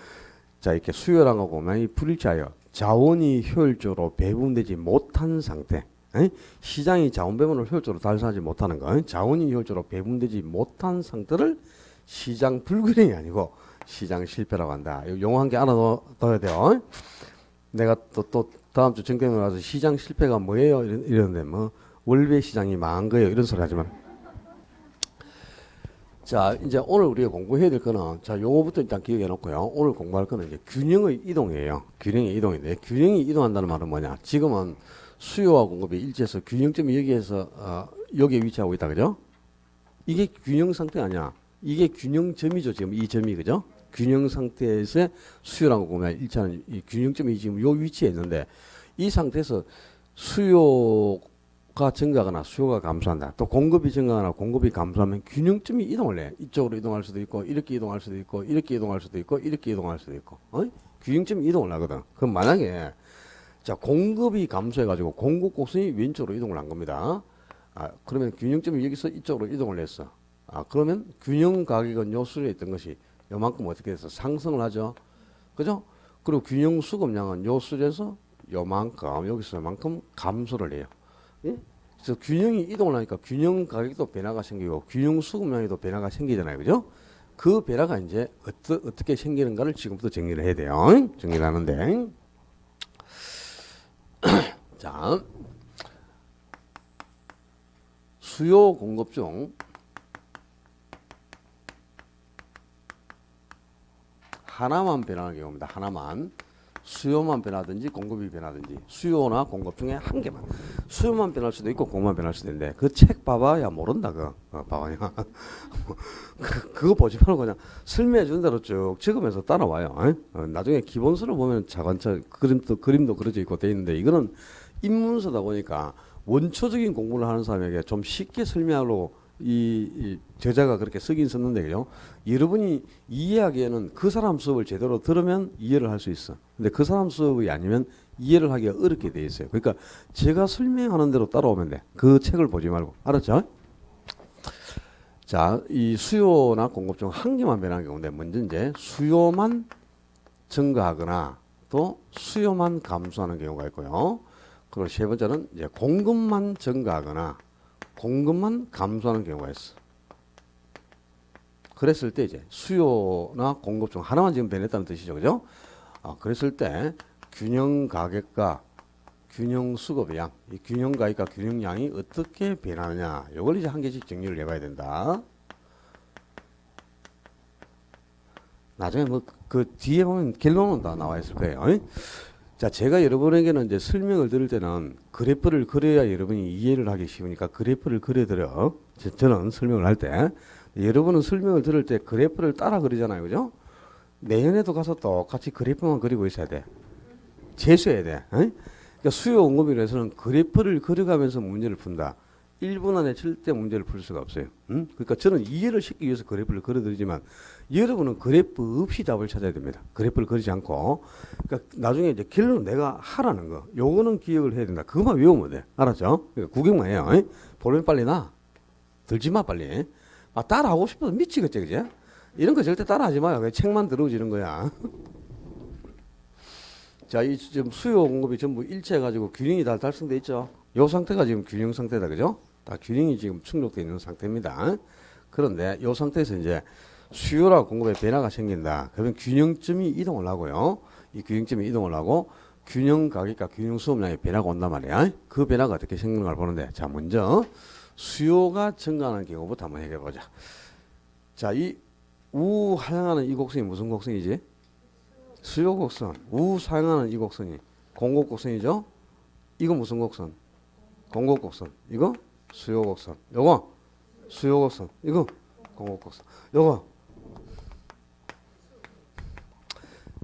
자, 이렇게 수요량하고 공급량이 불일치하여 자원이 효율적으로 배분되지 못한 상태. 시장이 자원 배분을 효율적으로 달성하지 못하는 거. 자원이 효율적으로 배분되지 못한 상태를 시장 불균형이 아니고 시장 실패라고 한다. 용어 한 개 알아둬야 돼요. 내가 또 다음 주 정책에 와서 시장 실패가 뭐예요? 이러는데 뭐 월배 시장이 망한 거예요. 이런 소리 하지 마. 자, 이제 오늘 우리가 공부해야 될 거는, 자, 용어부터 일단 기억해 놓고요. 오늘 공부할 거는 이제 균형의 이동이에요. 균형의 이동인데, 균형이 이동한다는 말은 뭐냐? 지금은 수요와 공급이 일치해서 균형점이 여기에서, 여기에 위치하고 있다, 그죠? 이게 균형 상태 아니야. 이게 균형점이죠, 지금 이 점이, 그죠? 균형 상태에서 수요랑 공급이 일치하는 이 균형점이 지금 요 위치에 있는데, 이 상태에서 수요가 증가하거나 수요가 감소한다. 또 공급이 증가하거나 공급이 감소하면 균형점이 이동을 해. 이쪽으로 이동할 수도 있고, 이렇게 이동할 수도 있고, 이렇게 이동할 수도 있고, 이렇게 이동할 수도 있고. 균형점이 이동을 하거든. 그럼 만약에 자, 공급이 감소해가지고 공급 곡선이 왼쪽으로 이동을 한 겁니다. 그러면 균형점이 여기서 이쪽으로 이동을 했어. 그러면 균형 가격은 요 수준에 있던 것이 요만큼 어떻게 돼서 상승을 하죠. 그죠? 그리고 균형 수급량은 요 수준에서 요만큼 여기서 요만큼 감소를 해요. 예? 그래서 균형이 이동을 하니까 균형 가격도 변화가 생기고 균형 수급량에도 변화가 생기잖아요. 그죠? 그 변화가 이제 어떻게 생기는가를 지금부터 정리를 해야 돼요. 정리를 하는데 자, 수요 공급 중 하나만 변하는 경우입니다. 하나만. 수요만 변하든지 공급이 변하든지 수요나 공급 중에 한 개만. 수요만 변할 수도 있고 공급만 변할 수도 있는데 그 책 봐봐야 모른다. 봐봐야. 그거 보지 말고 그냥 설명해 준 대로 쭉 적으면서 따라와요. 나중에 기본서를 보면 차관차 그림도 그려져 있고 돼 있는데 이거는 입문서다 보니까 원초적인 공부를 하는 사람에게 좀 쉽게 설명하려고 이 저자가 그렇게 쓰긴 썼는데 그죠? 여러분이 이해하기에는 그 사람 수업을 제대로 들으면 이해를 할 수 있어. 근데 그 사람 수업이 아니면 이해를 하기가 어렵게 돼 있어요. 그러니까 제가 설명하는 대로 따라오면 돼. 그 책을 보지 말고. 알았죠? 자, 이 수요나 공급 중 한 개만 변하는 경우인데 먼저 이제 수요만 증가하거나 또 수요만 감소하는 경우가 있고요. 그리고 세 번째는 이제 공급만 증가하거나 공급만 감소하는 경우가 있어. 그랬을 때 이제 수요나 공급 중 하나만 지금 변했다는 뜻이죠. 그죠? 그랬을 때 균형 가격과 균형 수급의 양, 이 균형 가격과 균형 양이 어떻게 변하느냐. 이걸 이제 한 개씩 정리를 해봐야 된다. 나중에 뭐 그 뒤에 보면 결론은 다 나와 있을 거예요. 자, 제가 여러분에게는 이제 설명을 드릴 때는 그래프를 그려야 여러분이 이해를 하기 쉬우니까 그래프를 그려드려. 저는 설명을 할 때. 여러분은 설명을 들을 때 그래프를 따라 그리잖아요. 그죠? 내년에도 가서 똑같이 그래프만 그리고 있어야 돼. 재수해야 돼. 그러니까 수요 공급에 대해서는 그래프를 그려가면서 문제를 푼다. 1분 안에 절대 문제를 풀 수가 없어요. 그러니까 저는 이해를 시키기 위해서 그래프를 그려드리지만 여러분은 그래프 없이 답을 찾아야 됩니다. 그래프를 그리지 않고. 그러니까 나중에 이제 결론은 내가 하라는 거. 요거는 기억을 해야 된다. 그것만 외우면 돼. 알았죠? 그러니까 구경만 해요. 보면 빨리 나. 들지 마 빨리. 따라하고 싶어서 미치겠지. 그지? 이런 거 절대 따라하지 마요. 그냥 책만 들어오지는 거야. 자, 이 지금 수요 공급이 전부 일치해가지고 균형이 다 달성돼 있죠. 요 상태가 지금 균형 상태다. 그죠? 다 균형이 지금 충족되어 있는 상태입니다. 그런데 요 상태에서 이제 수요라 공급에 변화가 생긴다. 그러면 균형점이 이동을 하고요. 이 균형점이 이동을 하고 균형 가격과 균형 수급량의 변화가 온단 말이야. 그 변화가 어떻게 생기는가를 보는데 자, 먼저 수요가 증가하는 경우부터 한번 해결해 보자. 자, 이 우하향하는 이 곡선이 무슨 곡선이지? 수요 곡선. 우사향하는 이 곡선이 공급 곡선이죠? 이거 무슨 곡선? 공급 곡선. 이거 수요 곡선. 요거 수요 곡선. 이거 공급 곡선. 요거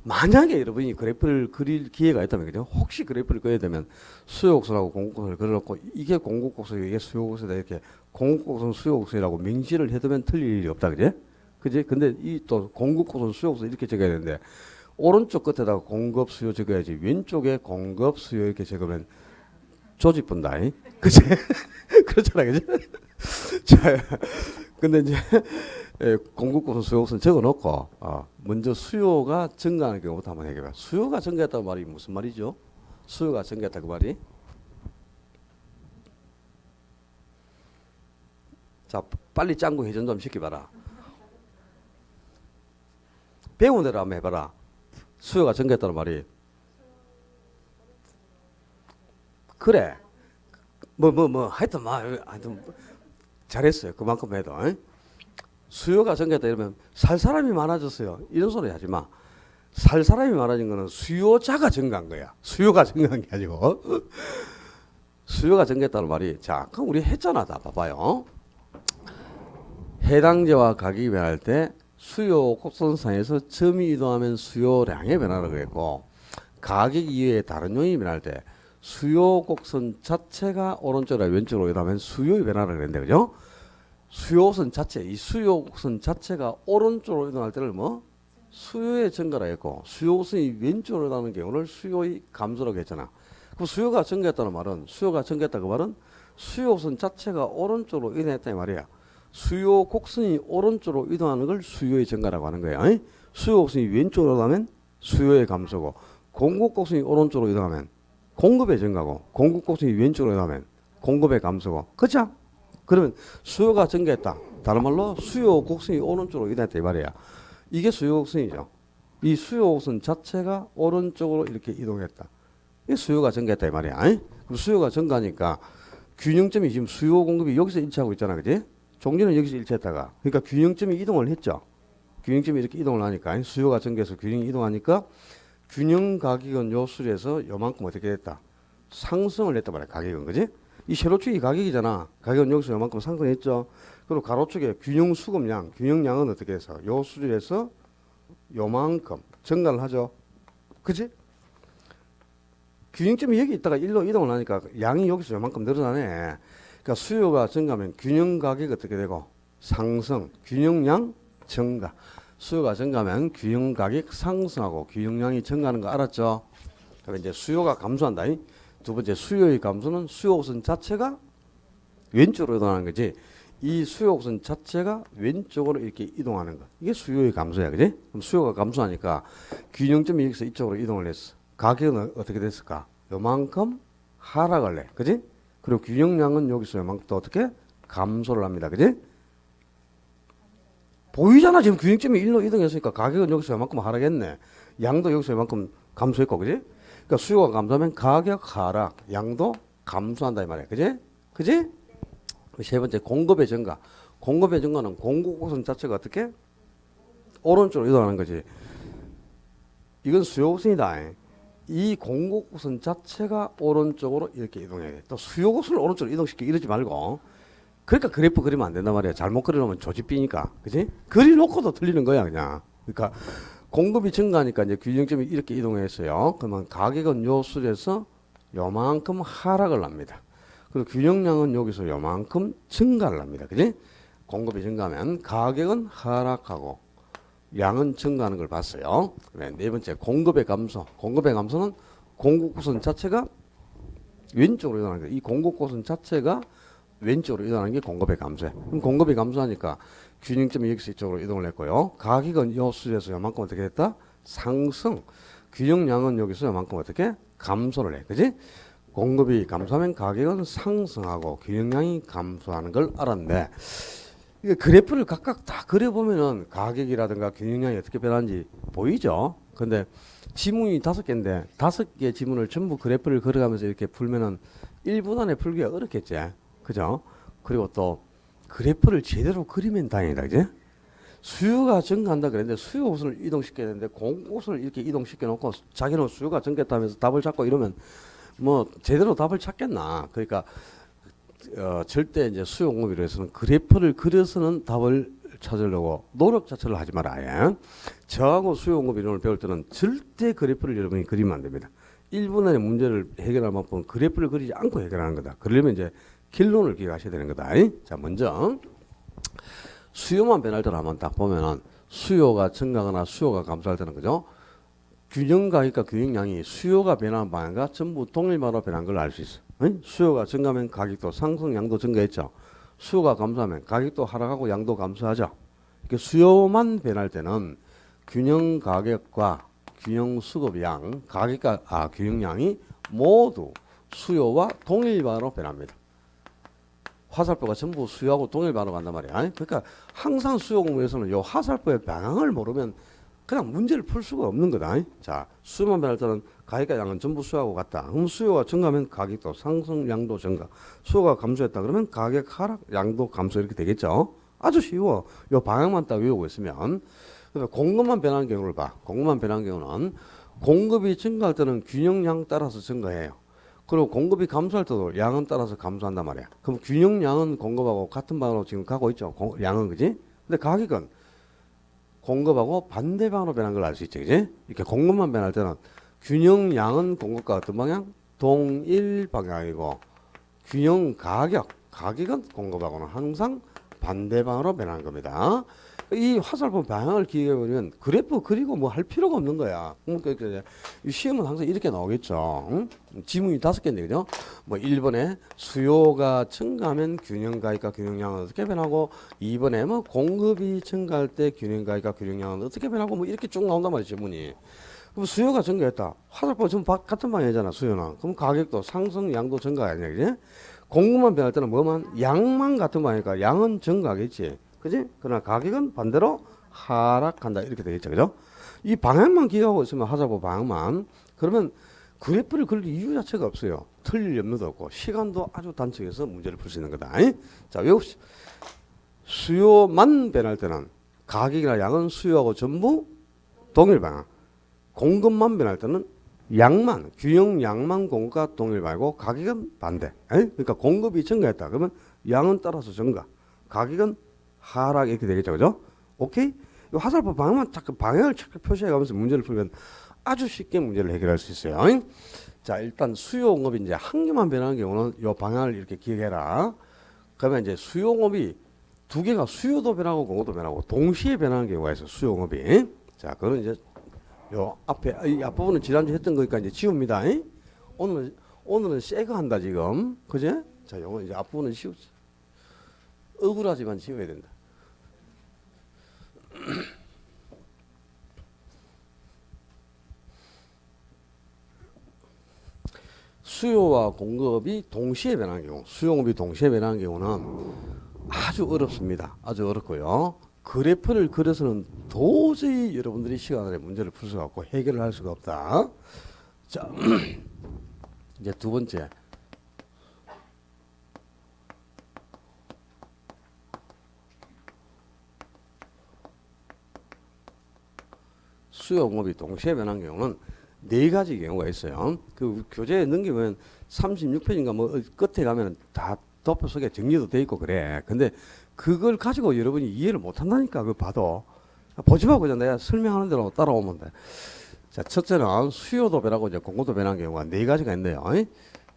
만약에 여러분이 그래프를 그릴 기회가 있다면 그죠? 혹시 그래프를 그려야 되면 수요 곡선하고 공급 곡선을 그려놓고 이게 공급 곡선이고 이게 수요 곡선이다 이렇게 공급 곡선 수요 곡선이라고 명시를 해두면 틀릴 일이 없다. 그지? 그지? 근데 이 또 공급 곡선 수요 곡선 이렇게 적어야 되는데 오른쪽 끝에다가 공급 수요 적어야지 왼쪽에 공급 수요 이렇게 적으면 조직 분다. 그치? 그렇잖아. 그치? 자, 근데 이제 공급 곡선 수요 곡선 적어 놓고 먼저 수요가 증가하는 경우부터 한번 해결해 봐. 수요가 증가했다는 말이 무슨 말이죠? 수요가 증가했다 그 말이? 자, 빨리 짱구 회전 좀 시켜봐라. 배운 대로 한번 해봐라. 수요가 증가했다는 말이. 그래. 하여튼 잘했어요. 그만큼 해도. 수요가 증가했다 이러면 살 사람이 많아졌어요. 이런 소리 하지 마. 살 사람이 많아진 거는 수요자가 증가한 거야. 수요가 증가한 게 아니고. 수요가 증가했다는 말이 자, 그럼 우리 했잖아. 다 봐봐요. 해당제와 가격이 변할 때 수요 곡선상에서 점이 이동하면 수요량의 변화를 그랬고 가격 이외에 다른 요인이 변할 때 수요 곡선 자체가 오른쪽이나 왼쪽으로 이동하면 수요의 변화를 그랬는데 그죠? 수요선 자체, 이 수요 곡선 자체가 오른쪽으로 이동할 때를 뭐? 수요의 증가라 했고 수요 곡선이 왼쪽으로 이동하는 경우를 수요의 감소라고 했잖아. 그럼 수요가 증가했다는 말은 수요가 증가했다 그 말은 수요 곡선 자체가 오른쪽으로 이동했다 이 말이야. 수요 곡선이 오른쪽으로 이동하는 걸 수요의 증가라고 하는 거예요. 이? 수요 곡선이 왼쪽으로 가면 수요의 감소고 공급 곡선이 오른쪽으로 이동하면 공급의 증가고 공급 곡선이 왼쪽으로 이동하면 공급의 감소고 그렇죠? 그러면 수요가 증가했다. 다른 말로 수요 곡선이 오른쪽으로 이동했다 이 말이야. 이게 수요 곡선이죠. 이 수요 곡선 자체가 오른쪽으로 이렇게 이동했다. 이게 수요가 증가했다 이 말이야. 이? 그럼 수요가 증가하니까 균형점이 지금 수요 공급이 여기서 일치하고 있잖아. 그지? 종전은 여기서 일치했다가 그러니까 균형점이 이동을 했죠. 균형점이 이렇게 이동을 하니까 수요가 증가해서 균형이 이동하니까 균형 가격은 요 수에서 요만큼 어떻게 됐다? 상승을 했단 말이야. 가격은 그지? 이 세로축이 가격이잖아. 가격은 여기서 요만큼 상승했죠. 그리고 가로축에 균형 수급량, 균형량은 어떻게 해서 요 수준에서 요만큼 증가를 하죠. 그지? 균형점이 여기 있다가 일로 이동을 하니까 양이 여기서 요만큼 늘어나네. 그러니까 수요가 증가하면 균형 가격이 어떻게 되고 상승, 균형량 증가. 수요가 증가하면 균형 가격 상승하고 균형량이 증가하는 거 알았죠? 그럼 이제 수요가 감소한다. 두 번째 수요의 감소는 수요선 자체가 왼쪽으로 이동하는 거지. 이 수요선 자체가 왼쪽으로 이렇게 이동하는 거. 이게 수요의 감소야, 그지? 그럼 수요가 감소하니까 균형점이 여기서 이쪽으로 이동을 했어. 가격은 어떻게 됐을까? 요만큼 하락을 해, 그지? 그리고 균형량은 여기서 요만큼 또 어떻게 감소를 합니다, 그지? 보이잖아. 지금 균형점이 일로 이동했으니까 가격은 여기서 요만큼 하락했네. 양도 여기서 요만큼 감소했고, 그지? 그러니까 수요가 감소하면 가격 하락, 양도 감소한다 이 말이야. 그지? 그지? 세 번째 공급의 증가. 공급의 증가는 공급 곡선 자체가 어떻게? 오른쪽으로 이동하는 거지. 이건 수요 곡선이다. 이 공급 곡선 자체가 오른쪽으로 이렇게 이동해야 돼. 또 수요 곡선을 오른쪽으로 이동시키고 이러지 말고. 그러니까 그래프 그리면 안 된단 말이야. 잘못 그려놓으면 조집비니까. 그지? 그려놓고도 틀리는 거야, 그냥. 그러니까 공급이 증가하니까 이제 균형점이 이렇게 이동했어요. 그러면 가격은 요 수에서 요만큼 하락을 합니다. 그리고 균형량은 여기서 요만큼 증가를 합니다. 그지? 공급이 증가하면 가격은 하락하고 양은 증가하는 걸 봤어요. 네 번째 공급의 감소. 공급의 감소는 공급곡선 자체가 왼쪽으로 이동하는 거예요. 이 공급곡선 자체가 왼쪽으로 이동하는 게 공급의 감소야. 그럼 공급이 감소하니까 균형점이 여기서 이쪽으로 이동을 했고요. 가격은 요 수에서 요만큼 어떻게 했다? 상승. 균형량은 여기서 요만큼 어떻게? 감소를 해. 그지? 공급이 감소하면 가격은 상승하고 균형량이 감소하는 걸 알았는데 이게 그래프를 각각 다 그려보면은 가격이라든가 균형량이 어떻게 변하는지 보이죠? 근데 지문이 5개인데 5개 지문을 전부 그래프를 그려가면서 이렇게 풀면은 1분 안에 풀기가 어렵겠지. 그죠? 그리고 또 그래프를 제대로 그리면 다행이다. 그지? 수요가 증가한다 그랬는데 수요 곡선을 이동시켜야 되는데 공곡선을 이렇게 이동시켜 놓고 자기는 수요가 증가했다면서 답을 찾고 이러면 뭐 제대로 답을 찾겠나. 그러니까 절대 이제 수요 공급에 대해서는 그래프를 그려서는 답을 찾으려고 노력 자체를 하지 말아요. 저하고 수요 공급 이론을 배울 때는 절대 그래프를 여러분이 그리면 안 됩니다. 1분 안에 문제를 해결할 만큼 그래프를 그리지 않고 해결하는 거다. 그러려면 이제 결론을 기억하셔야 되는 거다. 자, 먼저 수요만 변할 때를 한번 딱 보면은 수요가 증가하거나 수요가 감소할 때는 그죠? 균형 가격과 균형량이 수요가 변하는 방향과 전부 동일방으로 변한 걸 알 수 있어. 수요가 증가하면 가격도 상승, 양도 증가했죠. 수요가 감소하면 가격도 하락하고 양도 감소하죠. 이렇게 수요만 변할 때는 균형 가격과 균형 수급량, 가격과 균형량이 모두 수요와 동일방으로 변합니다. 화살표가 전부 수요하고 동일방으로 간단 말이야. 그러니까 항상 수요 공부에서는 요 화살표의 방향을 모르면 그냥 문제를 풀 수가 없는 거다. 자, 수요만 변할 때는 가격과 양은 전부 수요하고 같다. 그럼 수요가 증가하면 가격도 상승, 양도 증가. 수요가 감소했다 그러면 가격 하락, 양도 감소 이렇게 되겠죠. 아주 쉬워. 요 방향만 딱 외우고 있으면. 그러니까 공급만 변하는 경우를 봐. 공급만 변하는 경우는 공급이 증가할 때는 균형량 따라서 증가해요. 그리고 공급이 감소할 때도 양은 따라서 감소한단 말이야. 그럼 균형량은 공급하고 같은 방향으로 지금 가고 있죠. 양은 그지? 근데 가격은 공급하고 반대 방향으로 변한 걸 알 수 있지, 그지? 이렇게 공급만 변할 때는 균형량은 공급과 어떤 방향? 동일 방향이고 균형 가격은 공급하고는 항상 반대 방향으로 변하는 겁니다. 이 화살표 방향을 기억해보면 그래프 그리고 뭐 할 필요가 없는 거야. 그러니까 이제 이 시험은 항상 이렇게 나오겠죠. 응? 지문이 5개인데, 그죠? 뭐 1번에 수요가 증가하면 균형가액과 균형량은 어떻게 변하고, 2번에 뭐 공급이 증가할 때 균형가액과 균형량은 어떻게 변하고, 뭐 이렇게 쭉 나온단 말이지, 지문이. 그럼 수요가 증가했다. 화살표 전부 같은 방향이잖아, 수요는. 그럼 가격도 상승, 양도 증가가 아니야, 그지? 공급만 변할 때는 뭐만? 양만 같은 방향이니까 양은 증가하겠지. 그지? 그러나 가격은 반대로 하락한다. 이렇게 되겠죠. 그죠? 이 방향만 기억하고 있으면 하자고 방향만. 그러면 그래프를 그릴 이유 자체가 없어요. 틀릴 염려도 없고 시간도 아주 단축해서 문제를 풀 수 있는 거다. 자, 외웁시다. 수요만 변할 때는 가격이나 양은 수요하고 전부 동일 방향. 공급만 변할 때는 양만, 균형 양만 공급과 동일 방향이고 가격은 반대. 그러니까 공급이 증가했다. 그러면 양은 따라서 증가. 가격은 하락 이렇게 되겠죠. 그죠? 오케이? 이 화살표 방향만 자꾸 방향을 자꾸 표시해 가면서 문제를 풀면 아주 쉽게 문제를 해결할 수 있어요. 자, 일단 수요공급이 이제 한 개만 변하는 경우는 이 방향을 이렇게 기억해라. 그러면 이제 수요공급이 두 개가 수요도 변하고 공급도 변하고 동시에 변하는 경우가 있어요. 수요공급이. 자, 그거는 이제 요 앞에 이 앞부분은 지난주 했던 거니까 이제 지웁니다. 오늘은 새거 한다 지금. 그제? 자, 요거 이제 앞부분은 지우자. 억울하지만 지워야 된다. 수요와 공급이 동시에 변하는 경우, 수요공급이 동시에 변하는 경우는 아주 어렵습니다. 아주 어렵고요. 그래프를 그려서는 도저히 여러분들이 시간 안에 문제를 풀 수가 없고 해결을 할 수가 없다. 자, 이제 두 번째. 수요 공급이 동시에 변한 경우는 네 가지 경우가 있어요. 그 교재에 넘기면 36페이지인가 뭐 끝에 가면 다 도표 속에 정리도 돼 있고 그래. 근데 그걸 가지고 여러분이 이해를 못 한다니까. 그거 봐도 보지 말고 그냥 내가 설명하는 대로 따라오면 돼. 자, 첫째는 수요도 변하고 이제 공급도 변한 경우가 네 가지가 있네요.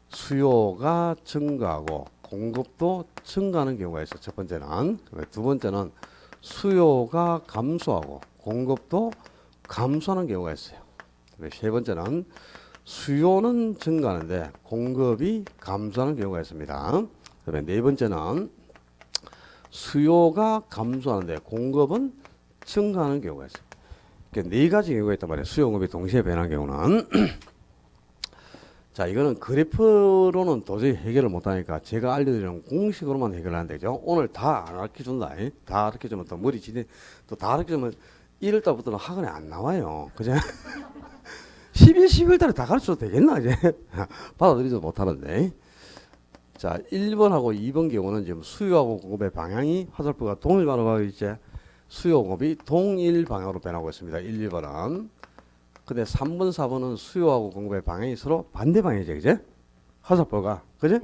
수요가 증가하고 공급도 증가하는 경우가 있어. 첫 번째는. 두 번째는 수요가 감소하고 공급도 감소하는 경우가 있어요. 세 번째는 수요는 증가하는데 공급이 감소하는 경우가 있습니다. 그다음에 네 번째는 수요가 감소하는데 공급은 증가하는 경우가 있어요. 그러니까 네 가지 경우가 있단 말이에요. 수요 공급이 동시에 변한 경우는. 자, 이거는 그래프로는 도저히 해결을 못하니까 제가 알려드리는 공식으로만 해결하는데, 그죠? 오늘 다 안 가르쳐준다. 다 가르쳐주면 또 머리 지네. 또 다 가르쳐주면 1월달부터는 학원에 안 나와요. 그죠? 11월달에 다 가르쳐도 되겠나, 이제? 받아들이지 못하는데. 자, 1번하고 2번 경우는 지금 수요하고 공급의 방향이 화살표가 동일 방향으로 가고 있지. 수요 공급이 동일 방향으로 변하고 있습니다. 1, 2번은. 근데 3번, 4번은 수요하고 공급의 방향이 서로 반대 방향이죠, 그제? 화살표가, 그제?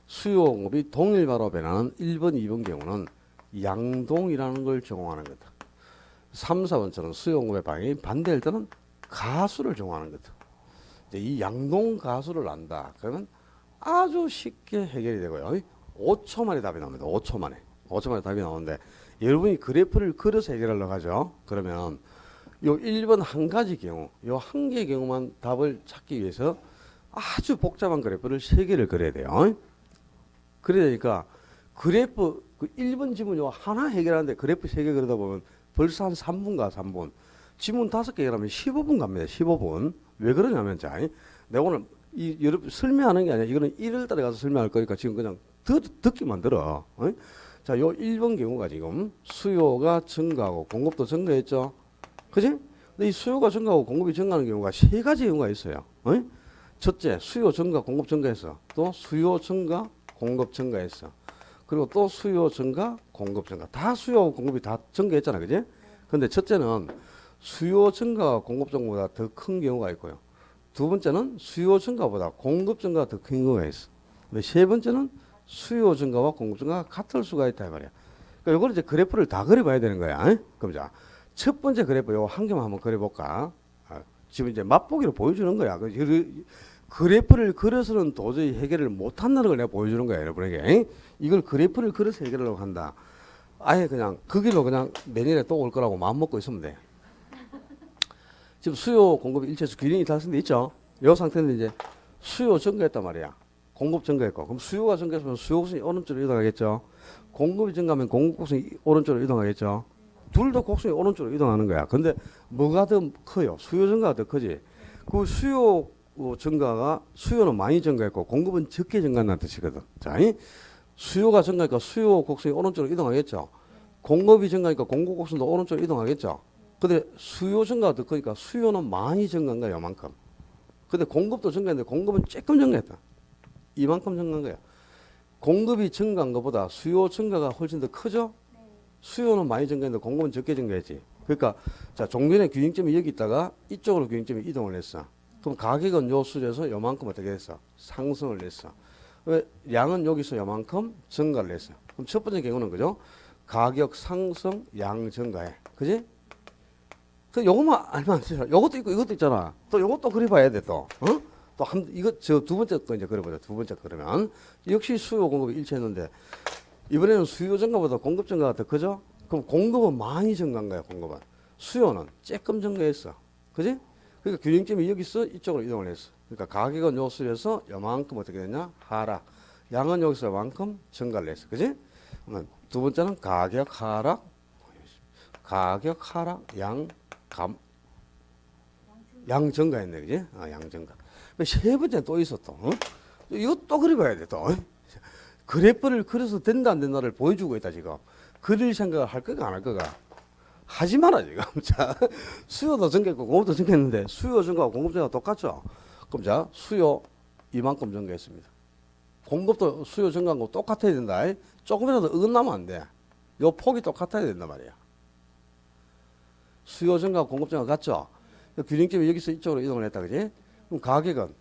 수요 공급이 동일 방향으로 변하는 1번, 2번 경우는 양동이라는 걸 적용하는 거다. 3, 4번처럼 수요 공급의 방향이 반대일 때는 가수를 적용하는 거다. 이 양동 가수를 안다. 그러면 아주 쉽게 해결이 되고요. 5초 만에 답이 나옵니다. 5초 만에. 5초 만에 답이 나오는데 여러분이 그래프를 그려서 해결하려고 하죠. 그러면 요 1번 한 가지 경우, 요 한 개의 경우만 답을 찾기 위해서 아주 복잡한 그래프를 3개를 그려야 돼요. 그래야 되니까 그래프 그 1번 지문 요 하나 해결하는데 그래프 3개 그리다 보면 벌써 한 3분 가 3분. 지문 5개 해결하면 15분 갑니다. 15분. 왜 그러냐면 자, 내가 오늘 이 여러분 설명하는 게 아니라 이거는 1월 달에 가서 설명할 거니까 지금 그냥 듣기만 들어. 자, 요 1번 경우가 지금 수요가 증가하고 공급도 증가했죠. 그지? 근데 이 수요가 증가하고 공급이 증가하는 경우가 3가지 경우가 있어요. 첫째, 수요 증가, 공급 증가했어. 또 수요 증가, 공급 증가했어. 그리고 또 수요 증가, 공급 증가. 다 수요하고 공급이 다 증가했잖아. 그지? 근데 첫째는 수요 증가가 공급 증가보다 더 큰 경우가 있고요. 두 번째는 수요 증가보다 공급 증가가 더 큰 경우가 있어. 근데 세 번째는 수요 증가와 공급 증가가 같을 수가 있다 이 말이야. 그러니까 이걸 이제 그래프를 다 그려봐야 되는 거야. 그럼 자, 첫 번째 그래프 요 한 개만 한번 그려볼까? 지금 이제 맛보기로 보여주는 거야. 그래프를 그려서는 도저히 해결을 못한다는 걸 내가 보여주는 거야, 여러분에게. 이걸 그래프를 그려서 해결하려고 한다. 아예 그냥 그 길로 그냥 내년에 또 올 거라고 마음 먹고 있으면 돼. 지금 수요 공급 일체수 균형이 달성돼 있죠. 이 상태는 이제 수요 증가했단 말이야. 공급 증가했고, 그럼 수요가 증가했으면 수요 곡선이 오른쪽으로 이동하겠죠. 공급이 증가하면 공급 곡선이 오른쪽으로 이동하겠죠. 둘 다 곡선이 오른쪽으로 이동하는 거야. 근데 뭐가 더 커요? 수요 증가가 더 크지. 그 수요 증가가 수요는 많이 증가했고 공급은 적게 증가한다는 뜻이거든. 자, 수요가 증가하니까 수요 곡선이 오른쪽으로 이동하겠죠. 공급이 증가하니까 공급 곡선도 오른쪽으로 이동하겠죠. 근데 수요 증가가 더 크니까 수요는 많이 증가한 거야, 이만큼. 근데 공급도 증가했는데 공급은 조금 증가했다. 이만큼 증가한 거야. 공급이 증가한 것보다 수요 증가가 훨씬 더 크죠? 수요는 많이 증가했는데 공급은 적게 증가했지. 그러니까 자, 종전의 균형점이 여기 있다가 이쪽으로 균형점이 이동을 했어. 그럼 가격은 요 수준에서 요만큼 어떻게 했어? 상승을 했어. 왜? 양은 여기서 요만큼 증가를 했어. 그럼 첫 번째 경우는 그죠? 가격 상승, 양 증가해. 그지? 그 요것만 알면 안 되잖아. 요것도 있고 이것도 있잖아. 또 요것도 그려봐야 돼 또. 어? 또 한 이거 저 두 번째 거 이제 그려보자. 두 번째 거 그러면 역시 수요 공급이 일치했는데 이번에는 수요 증가보다 공급 증가가 더 크죠? 그럼 공급은 많이 증가한 거야. 공급은. 수요는 조금 증가했어. 그지? 그러니까 균형점이 여기 있어 이쪽으로 이동을 했어. 그러니까 가격은 요 수에서 요만큼 어떻게 됐냐? 하락. 양은 여기서 요만큼 증가를 했어. 그지? 그러면 두 번째는 가격 하락, 양 증가했네. 그지? 양 증가. 세 번째 또 있어 또. 이거 또 그려봐야 돼 또. 그래프를 그려서 된다 안 된다를 보여주고 있다 지금. 그릴 생각을 할 거가 안 할 거가. 하지 마라 지금. 자, 수요도 증가했고 공급도 증가했는데 수요 증가와 공급 증가가 똑같죠. 그럼 자, 수요 이만큼 증가했습니다. 공급도 수요 증가한 거 똑같아야 된다. 조금이라도 어긋나면 안 돼. 요 폭이 똑같아야 된단 말이야. 수요 증가와 공급 증가 같죠. 균형점이 여기서 이쪽으로 이동을 했다 그지? 그럼 가격은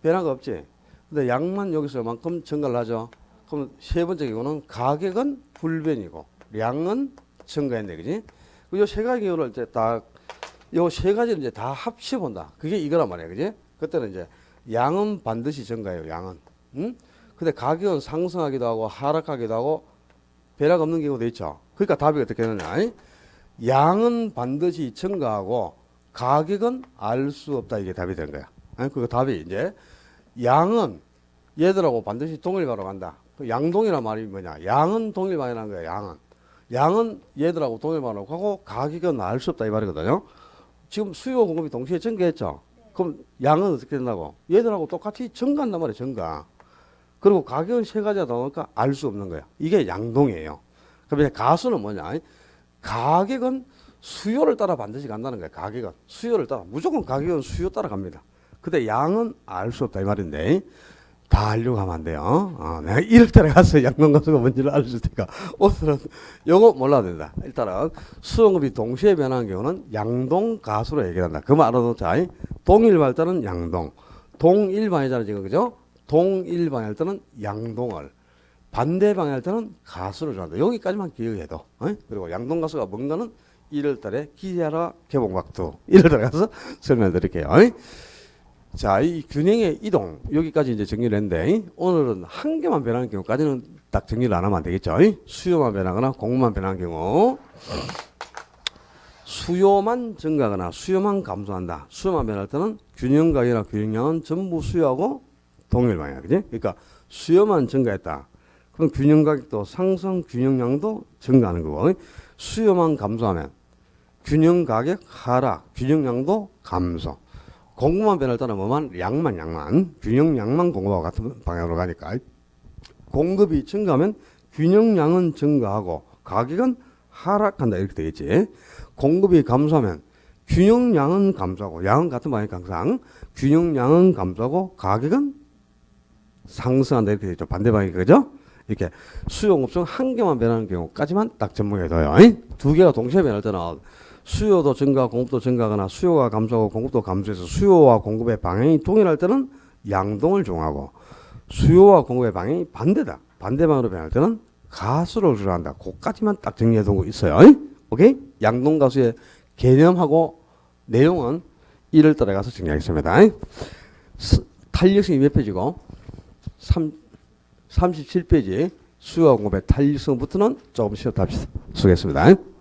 변화가 없지. 근데 양만 여기서 이만큼 증가를 하죠. 그럼 세 번째 경우는 가격은 불변이고 양은 증가했네, 그지? 요 세 가지 경우를 이제 요 세 가지를 이제 다 합쳐 본다. 그게 이거란 말이야, 그지? 그때는 이제 양은 반드시 증가해요, 양은. 응? 근데 가격은 상승하기도 하고 하락하기도 하고 변화가 없는 경우도 있죠. 그러니까 답이 어떻게 되느냐? 양은 반드시 증가하고 가격은 알 수 없다. 이게 답이 된 거야. 그 답이 이제 양은 얘들하고 반드시 동일방으로 간다. 그 양동이란 말이 뭐냐? 양은 동일방이라는 거야. 양은 얘들하고 동일방으로 가고 가격은 알 수 없다 이 말이거든요. 지금 수요 공급이 동시에 증가했죠. 그럼 양은 어떻게 된다고? 얘들하고 똑같이 증가한단 말이야. 증가. 그리고 가격은 세 가지가 나오니까 알 수 없는 거야. 이게 양동이에요. 그럼 가수는 뭐냐? 가격은 수요를 따라 반드시 간다는 거야. 가격은 수요를 따라 무조건 가격은 수요 따라 갑니다. 근데 양은 알 수 없다 이 말인데 다 알려고 하면 안 돼요. 내가 이럴 때에 가서 양동가수가 뭔지를 알려줄 테니까 오늘은 요거 몰라도 된다. 일단은 수요공급이 동시에 변하는 경우는 양동가수로 얘기한다. 그만 알아놓자. 동일발자는 양동, 동일방이잖아 지금 그죠? 동일방일 때는 양동을, 반대방일 때는 가수를 좋아한다. 여기까지만 기억해도. 그리고 양동가수가 뭔가는 1월달에 기자라 개봉박두 1월달에 가서 설명드릴게요. 자, 이 균형의 이동 여기까지 이제 정리를 했는데 오늘은 한 개만 변하는 경우까지는 딱 정리를 안 하면 안 되겠죠. 수요만 변하거나 공급만 변하는 경우 수요만 증가하거나 수요만 감소한다. 수요만 변할 때는 균형가격이나 균형량은 전부 수요하고 동일방이야. 그지? 그러니까 수요만 증가했다. 그럼 균형가격도 상승, 균형량도 증가하는 거고 수요만 감소하면 균형가격 하락, 균형량도 감소. 공급만 변할 때는 뭐만? 양만. 균형량만 공급하고 같은 방향으로 가니까. 공급이 증가하면 균형량은 증가하고 가격은 하락한다. 이렇게 되겠지. 공급이 감소하면 균형량은 감소하고 양은 같은 방향이니까 항상 균형량은 감소하고 가격은 상승한다. 이렇게 되죠. 반대 방향이 그죠? 이렇게 수요 공급 중 한 개만 변하는 경우까지만 딱 접목해둬요. 두 개가 동시에 변할 때는 수요도 증가, 공급도 증가하거나 수요가 감소하고 공급도 감소해서 수요와 공급의 방향이 동일할 때는 양동을 정하고 수요와 공급의 방향이 반대다. 반대방으로 변할 때는 가수를 주로한다. 그까지만 딱 정리해두고 있어요. 오케이? 양동가수의 개념하고 내용은 1월달에 가서 정리하겠습니다. 탄력성이 몇 페이지고? 37페이지 수요와 공급의 탄력성부터는 조금 쉬었다 합시다. 수고했습니다.